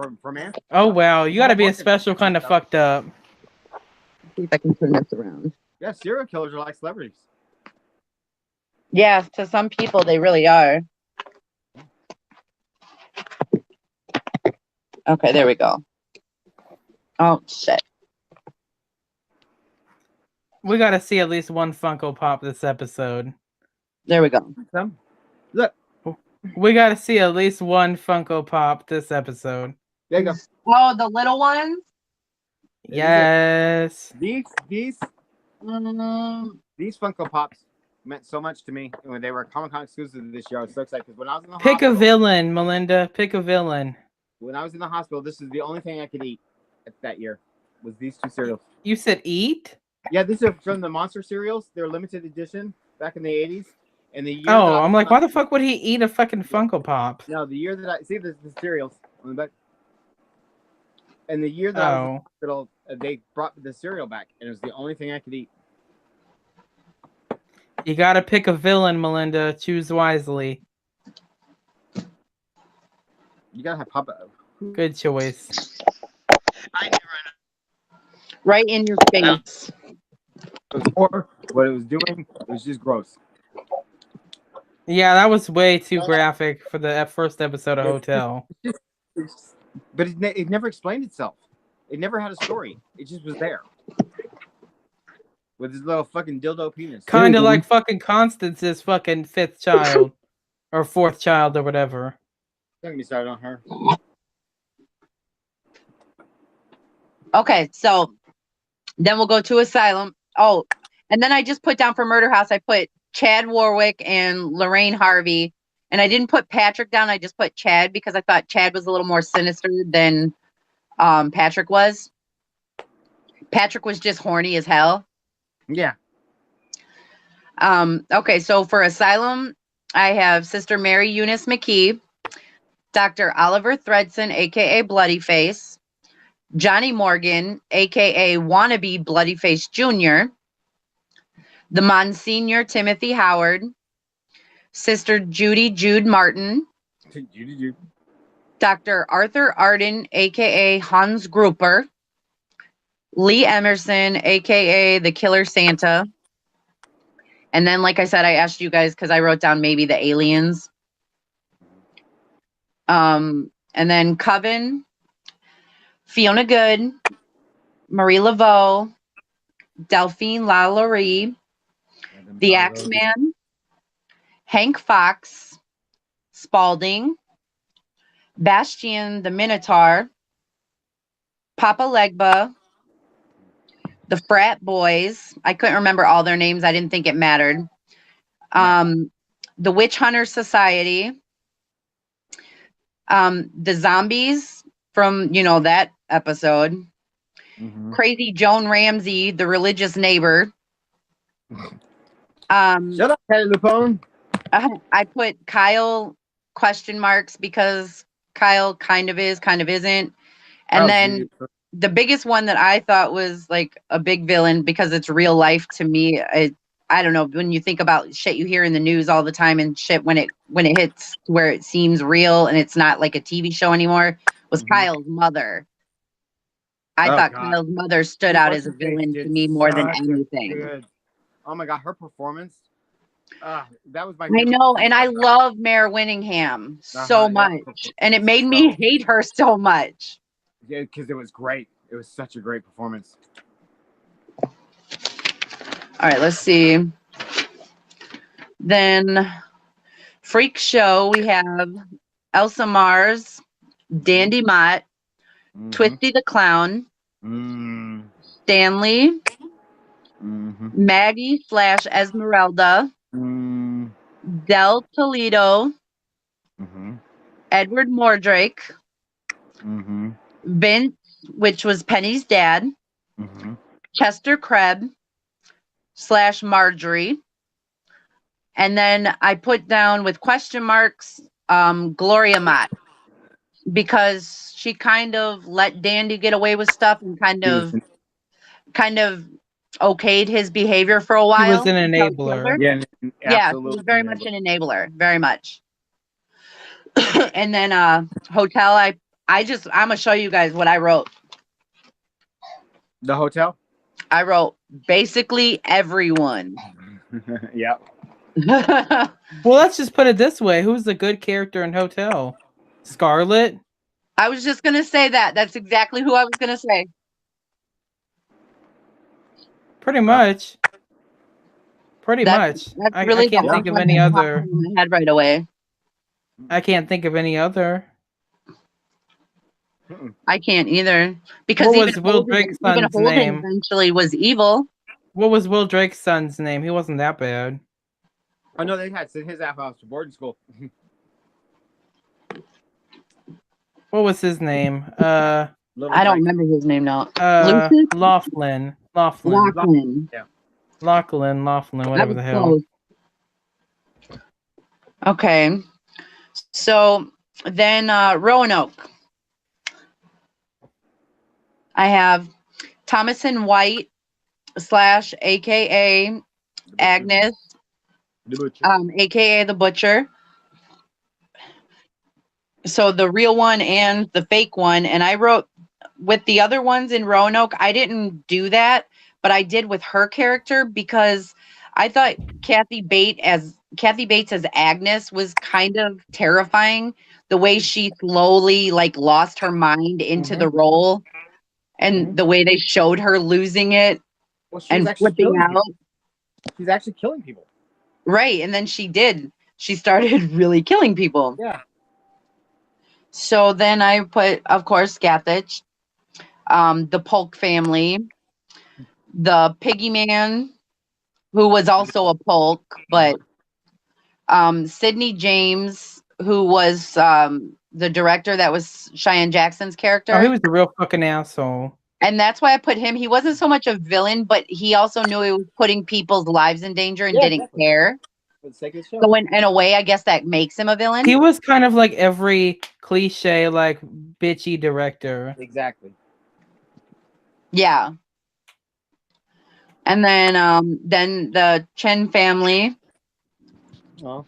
Oh, wow. You gotta be a special kind of fucked up. See if I can turn this around. Yeah, serial killers are like celebrities. Yeah, to some people, they really are. Okay, there we go. Oh, shit. We gotta see at least one Funko Pop this episode. There we go. Look. We gotta see at least one Funko Pop this episode. There you go. Oh, the little ones? Yes. These Funko Pops meant so much to me. And when they were Comic-Con exclusive this year, I was so excited because when I was in the Pick hospital, a villain, Melinda. Pick a villain. when I was in the hospital, this is the only thing I could eat that year was these 2 cereals. You said eat? Yeah, these are from the Monster cereals. They're limited edition back in the 80s. And the year Oh, I'm like, why the fuck would he eat a fucking Funko Pop? No, the year that I see the cereals on the back. And the year that I was in the hospital, they brought the cereal back, and it was the only thing I could eat. You gotta pick a villain, Melinda. Choose wisely. You gotta have Papa. Good choice. Right in your face. Or what it was doing was just gross. Yeah, that was way too graphic for the first episode of Hotel. But it never explained itself. It never had a story. It just was there. With his little fucking dildo penis. Kind of like fucking Constance's fucking 5th child. Or 4th child or whatever. Don't get me started on her. Okay, so Then we'll go to Asylum. Oh, and then I just put down for Murder House, I put Chad Warwick and Lorraine Harvey. And I didn't put Patrick down. I just put Chad because I thought Chad was a little more sinister than Patrick was. Patrick was just horny as hell. Yeah. Okay, so for Asylum, I have Sister Mary Eunice McKee, Dr. Oliver Thredson, aka Bloodyface, Johnny Morgan, aka Wannabe Bloodyface Jr., the Monsignor Timothy Howard, Sister Judy Jude Martin, Judy. Dr. Arthur Arden, aka Hans Gruber, Lee Emerson, aka the Killer Santa. And then, like I said, I asked you guys because I wrote down maybe the aliens. And then Coven, Fiona Good, Marie Laveau, Delphine Lalaurie, The Axeman, Hank Fox, Spalding, Bastian the Minotaur, Papa Legba, the Frat Boys. I couldn't remember all their names. I didn't think it mattered. The Witch Hunter Society, the Zombies from, that episode. Crazy Joan Ramsey, the religious neighbor. Shut up, Patty Lupone. I put Kyle question marks because Kyle kind of is, kind of isn't. And then the biggest one that I thought was like a big villain because it's real life to me. I don't know, when you think about shit you hear in the news all the time and shit when it hits where it seems real and it's not like a TV show anymore, was Kyle's mother. I thought Kyle's mother stood out as a villain to me more than anything. Oh my God, her performance. That was my I know, and I love Mare Winningham so much. And it made me hate her so much. Yeah, because it was great. It was such a great performance. All right, let's see. Then Freak Show, we have Elsa Mars, Dandy Mott, Twisty the Clown, Stanley, Maggie / Esmeralda, Del Toledo, Edward Mordrake, Vince, which was Penny's dad, Chester Krebs / Marjorie. And then I put down with question marks, Gloria Mott, because she kind of let Dandy get away with stuff and kind of okayed his behavior for a while. He was an enabler. Yeah, she was very much an enabler, very much. And then Hotel, I'm gonna show you guys what I wrote. The Hotel? I wrote basically everyone. Yeah. Well, let's just put it this way. Who's the good character in Hotel? Scarlett? I was just going to say that. That's exactly who I was going to say. Pretty much. That's really I can't think of any other. In my head right away. I can't think of any other. I can't either. Because what was Will Drake's son's name? Eventually was evil. What was Will Drake's son's name? He wasn't that bad. Oh no, they had sent his ass off to boarding school. What was his name? I don't remember his name now. Laughlin. Yeah. Laughlin, whatever the hell. Close. Okay. So then Roanoke. I have Thomason White / AKA Agnes, AKA the Butcher. So the real one and the fake one. And I wrote with the other ones in Roanoke, I didn't do that, but I did with her character because I thought Kathy Bates as Agnes was kind of terrifying. The way she slowly lost her mind into the role and the way they showed her losing it and flipping out. She's actually killing people. Right. And then she started really killing people. Yeah. So then I put, of course, Scathach, the Polk family, the Piggy Man, who was also a Polk, but Sidney James, who was the director that was Cheyenne Jackson's character. Oh, he was a real fucking asshole. And that's why I put him. He wasn't so much a villain, but he also knew he was putting people's lives in danger and didn't care. For the sake of the show. So in a way, I guess that makes him a villain. He was kind of like every cliche, like bitchy director. Exactly. Yeah. And then the Chen family, Oh.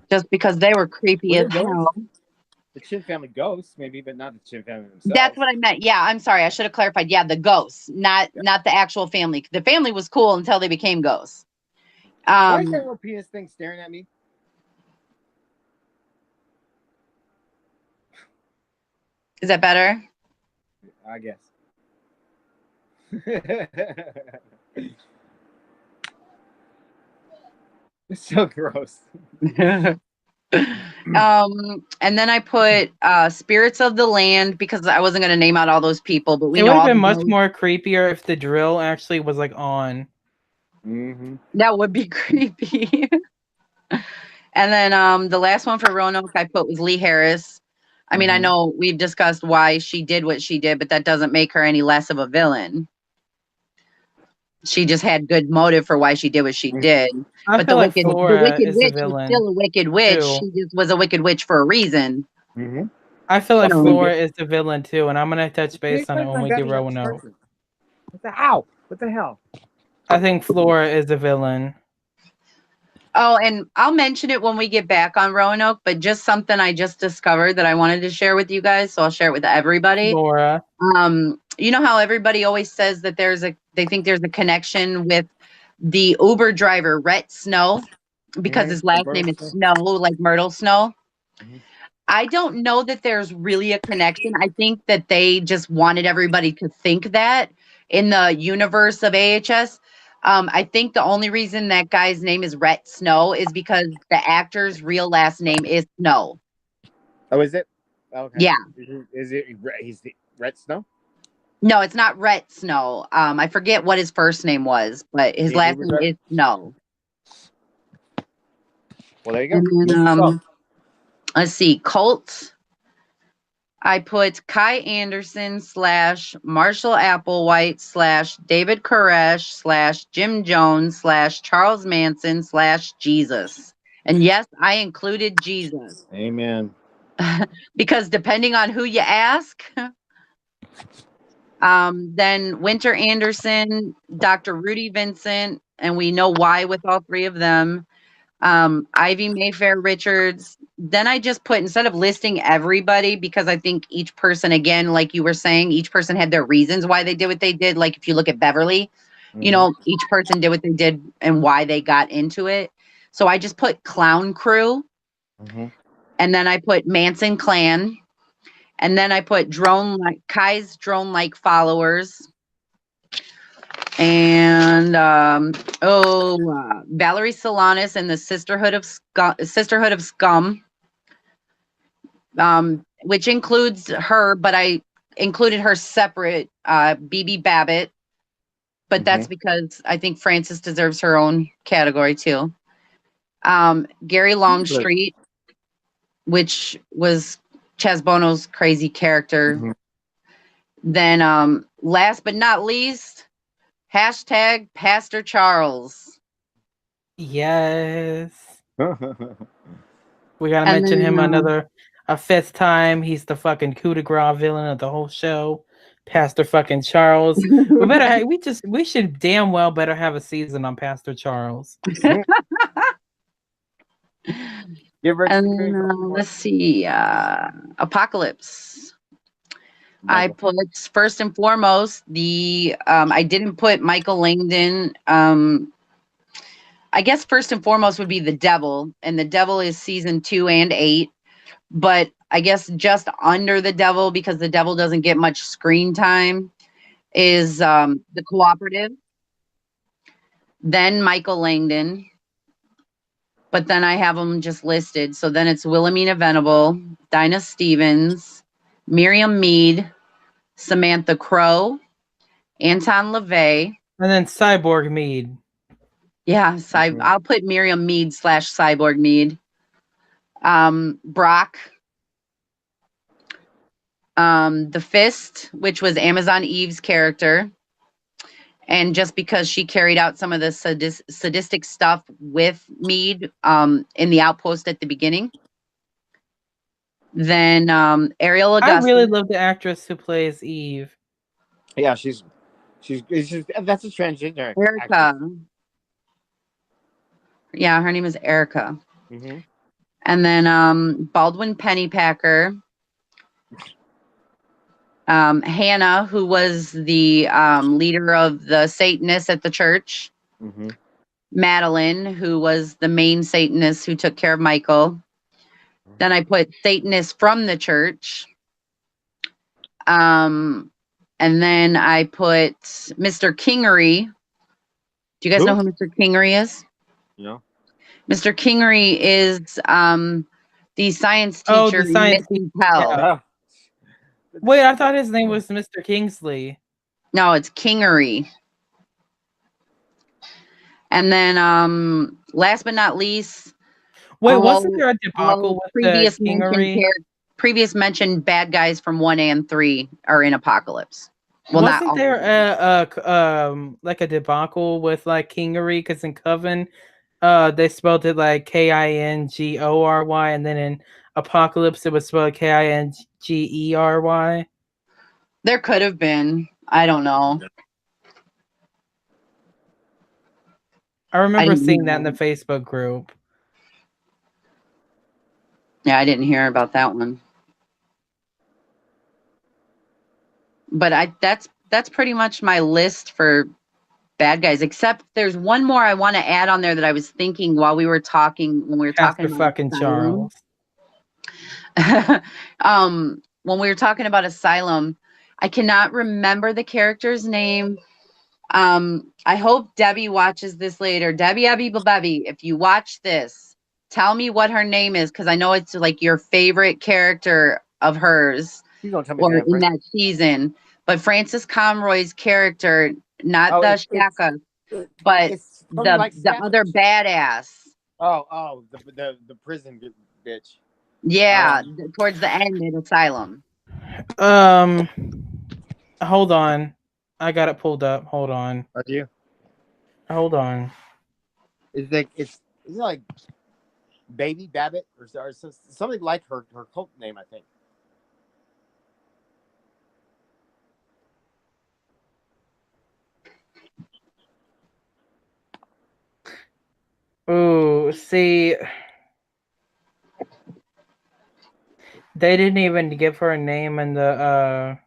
just because they were creepy Were as they hell. The Chin family ghosts, maybe, but not the Chin family themselves. That's what I meant. Yeah, I'm sorry. I should have clarified. Yeah, the ghosts, not the actual family. The family was cool until they became ghosts. Why is that little penis thing staring at me? Is that better? I guess. It's so gross. And then I put Spirits of the Land because I wasn't going to name out all those people, but we It know would have all been the much ghosts. more creepier if the drill actually was like on. Mm-hmm. That would be creepy. And then the last one for Roanoke I put was Lee Harris. I mean, I know we've discussed why she did what she did, but that doesn't make her any less of a villain. She just had good motive for why she did what she did. I feel like Flora the Wicked is Witch the villain. was still a Wicked Witch. too. She just was a Wicked Witch for a reason. Mm-hmm. I feel like So- Flora is the villain too, and I'm gonna touch base on it when we do Roanoke. Ow! What the hell? I think Flora is the villain. Oh, and I'll mention it when we get back on Roanoke, but just something I just discovered that I wanted to share with you guys, so I'll share it with everybody. Flora. You know how everybody always says that they think there's a connection with the Uber driver, Rhett Snow, because his last name is Snow, like Myrtle Snow. Mhm. I don't know that there's really a connection. I think that they just wanted everybody to think that in the universe of AHS. I think the only reason that guy's name is Rhett Snow is because the actor's real last name is Snow. Oh, is it? Okay. Yeah. Is it? He's the Red Snow. No, it's not Rhett Snow. I forget what his first name was, but his last name is Snow. Well, there you go. And then, let's see, Colt. I put Kai Anderson / Marshall Applewhite / David Koresh / Jim Jones / Charles Manson / Jesus. And yes, I included Jesus. Amen. Because depending on who you ask, then Winter Anderson, Dr. Rudy Vincent, and we know why with all three of them. Ivy Mayfair Richards. Then I just put, instead of listing everybody, because I think each person, again, like you were saying, each person had their reasons why they did what they did. Like if you look at Beverly, you know, each person did what they did and why they got into it. So I just put Clown Crew. And then I put Manson Clan. And then I put Kai's drone-like followers. And Valerie Solanas and the Sisterhood of Scum, which includes her, but I included her separate, BB Babbitt, but that's because I think Frances deserves her own category too. Gary Longstreet, which was Chaz Bono's crazy character. Then last but not least, hashtag Pastor Charles. Yes. We gotta mention him a fifth time. He's the fucking coup de grace villain of the whole show. Pastor fucking Charles. We should damn well better have a season on Pastor Charles. Let's see, Apocalypse. I put first and foremost I didn't put Michael Langdon. I guess first and foremost would be the Devil, and the Devil is season 2 and 8. But I guess just under the Devil, because the Devil doesn't get much screen time, is the Cooperative. Then Michael Langdon. But then I have them just listed. So then it's Wilhelmina Venable, Dinah Stevens, Miriam Mead, Samantha Crow, Anton LaVey. And then Cyborg Mead. Yeah, I'll put Miriam Mead / Cyborg Mead. Brock. The Fist, which was Amazon Eve's character. And just because she carried out some of the sadistic stuff with Mead in the outpost at the beginning. Then Ariel Augustus. I really love the actress who plays Eve. Yeah, she's that's a transgender. Erica. Actress. Yeah, her name is Erica. Mm-hmm. And then Baldwin Pennypacker. Hannah, who was the leader of the Satanists at the church. Mm-hmm. Madeline, who was the main Satanist who took care of Michael. Then I put Satanists from the church. And then I put Mr. Kingery. Do you guys know who Mr. Kingery is? No. Mr. Kingery is the science teacher. The science teacher. Yeah. Wait, I thought his name was Mr. Kingsley. No, it's Kingery. And then last but not least. Wait, wasn't there a debacle with previous the Kingery? Previous mentioned bad guys from 1 and 3 are in Apocalypse. Well, wasn't there like a debacle with like Kingery? Because in Coven, they spelled it like Kingory, and then in Apocalypse it was spelled Kingery. There could have been. I don't know. I remember seeing that in the Facebook group. Yeah, I didn't hear about that one. But that's pretty much my list for bad guys. Except there's one more I want to add on there that I was thinking while we were talking when we were talking about fucking Charles. When we were talking about Asylum, I cannot remember the character's name. I hope Debbie watches this later. Debbie, if you watch this, tell me what her name is, because I know it's like your favorite character of hers or in that season. But Frances Conroy's character, not the Shaka, but the other badass. The prison bitch. Yeah, towards the end in Asylum. Hold on. I got it pulled up. Hold on. Are you? Hold on. Is it like Baby Babbitt or something like her cult name? I think. Ooh, see, they didn't even give her a name in the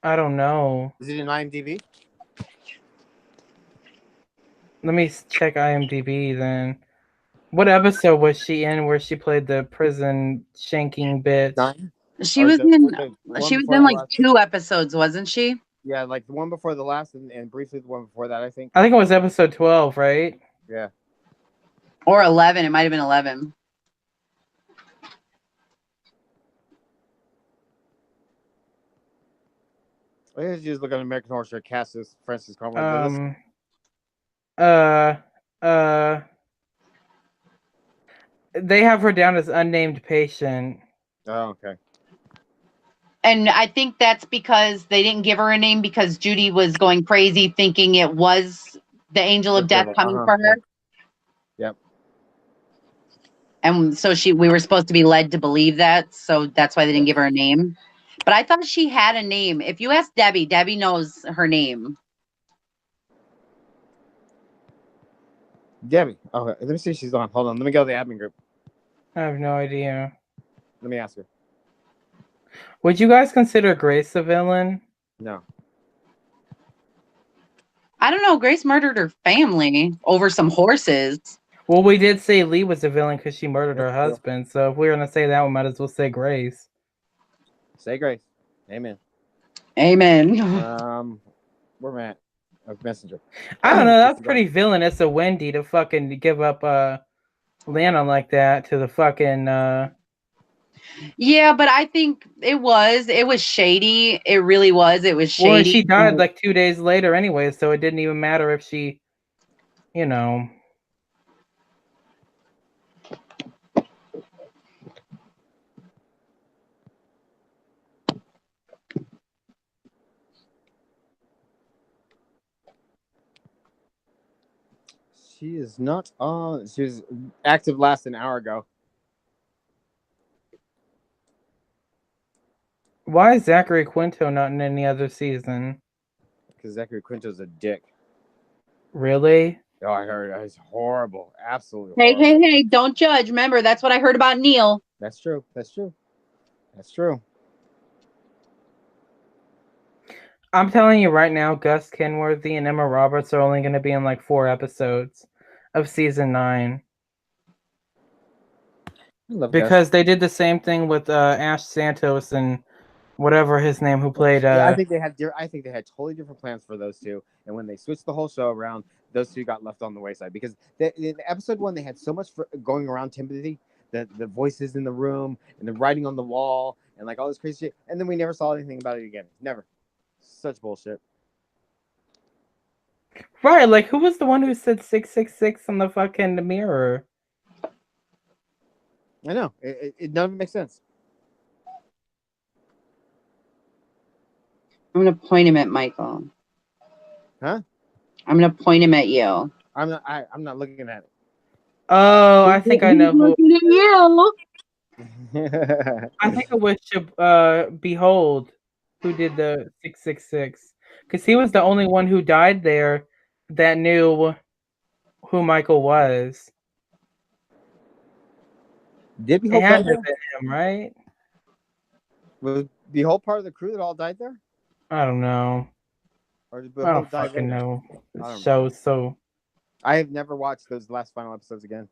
I don't know. Is it in IMDb? Let me check IMDb then. What episode was she in where she played the prison shanking bitch? 9? She was in like 2 episodes, wasn't she? Yeah, like the one before the last and briefly the one before that, I think. I think it was episode 12, right? Yeah. Or 11. It might have been 11. Let's just look at American Horror Story cast as Frances Conroy. They have her down as unnamed patient. Oh, okay. And I think that's because they didn't give her a name because Judy was going crazy thinking it was the angel of death coming for her. Yep. And so we were supposed to be led to believe that. So that's why they didn't give her a name. But I thought she had a name. If you ask Debbie, Debbie knows her name. Debbie. Oh, let me see if she's on. Hold on. Let me go to the admin group. I have no idea. Let me ask her. Would you guys consider Grace a villain? No. I don't know. Grace murdered her family over some horses. Well, we did say Lee was a villain because she murdered her husband. So if we're going to say that, we might as well say Grace. Say Grace. Amen. Amen. Where am I at? Messenger. I don't know. That's pretty villainous of Wendy to fucking give up Lana like that to the fucking Yeah, but I think it was shady. It really was. It was shady. Well, she died like 2 days later anyway, so it didn't even matter if she, you know. She is not on. She was active last an hour ago. Why is Zachary Quinto not in any other season? Because Zachary Quinto's a dick. Really? Oh, I heard it's horrible. Absolutely Hey, horrible. hey, don't judge. Remember, that's what I heard about Neil. That's true. That's true. That's true. I'm telling you right now, Gus Kenworthy and Emma Roberts are only going to be in like 4 episodes of season 9. Because they did the same thing with Ash Santos and whatever his name who played. Yeah, I think they had totally different plans for those two, and when they switched the whole show around, those two got left on the wayside because in episode 1 they had so much for going around Timothy, the voices in the room and the writing on the wall and like all this crazy shit, and then we never saw anything about it again. Never. Such bullshit. Right, like who was the one who said 666 on the fucking mirror? I know it none of it makes sense. I'm gonna point him at Michael. Huh? I'm gonna point him at you. I'm not looking at it. Oh, I think I know who. Looking at you. I think it was Behold who did the 666 because he was the only one who died there that knew who Michael was. Did It Behold had die to there? have been him, right? Was Behold part of the crew that all died there? I don't know. Or did I don't Behold die fucking later? know. I The don't show remember. so. I have never watched those last final episodes again.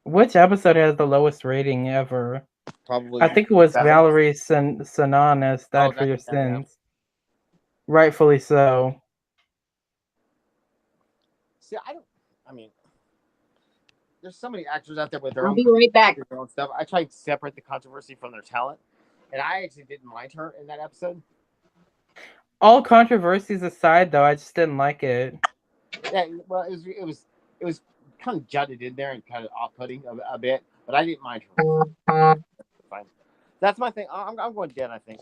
Which episode has the lowest rating ever? Probably. I think it was 7. Valerie Sananas died for your sins. Rightfully so. See, I mean, there's so many actors out there with their I'll own, be right back. their own stuff. I tried to separate the controversy from their talent, and I actually didn't mind her in that episode. All controversies aside, though, I just didn't like it. Yeah, well, it was kind of jutted in there and kind of off-putting a bit, but I didn't mind her. Fine. That's my thing. I'm going dead, I think.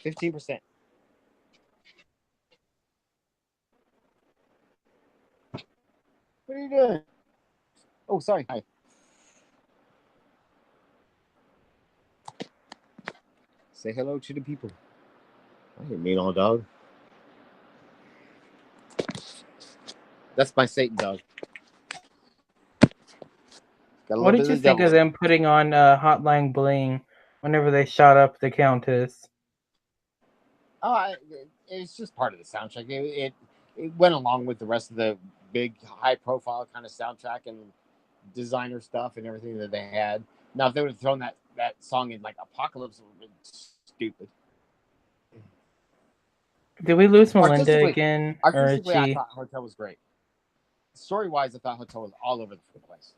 %. What are you doing? Oh, sorry. Hi. Say hello to the people. I ain't mean all dog. That's my Satan dog. What did you think of them putting on Hotline Bling whenever they shot up the Countess? Oh, it's just part of the soundtrack. It went along with the rest of the big, high-profile kind of soundtrack and designer stuff and everything that they had. Now, if they would have thrown that song in like Apocalypse, it would have been stupid. Did we lose Melinda again? Artistically, I thought Hotel was great. Story-wise, I thought Hotel was all over the place.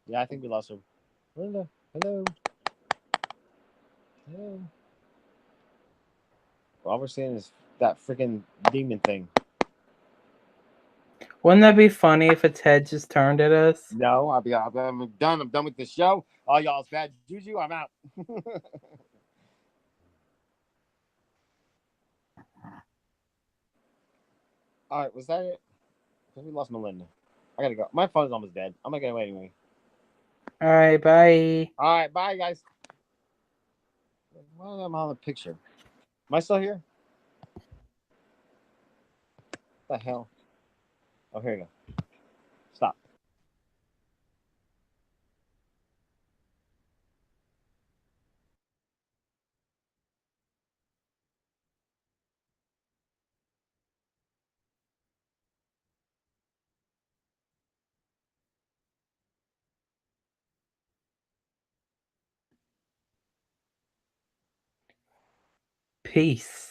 Yeah, I think we lost her. Melinda, hello. Hello. All we're seeing is that freaking demon thing. Wouldn't that be funny if its head just turned at us? No, I'm done. I'm done with this show. All y'all's bad juju. I'm out. All right, was that it? Because we lost Melinda. I gotta go. My phone's almost dead. I'm not gonna wait anyway. All right, bye. All right, bye, guys. Why am I on the picture? Am I still here? What the hell? Oh, here we go. Stop. Peace.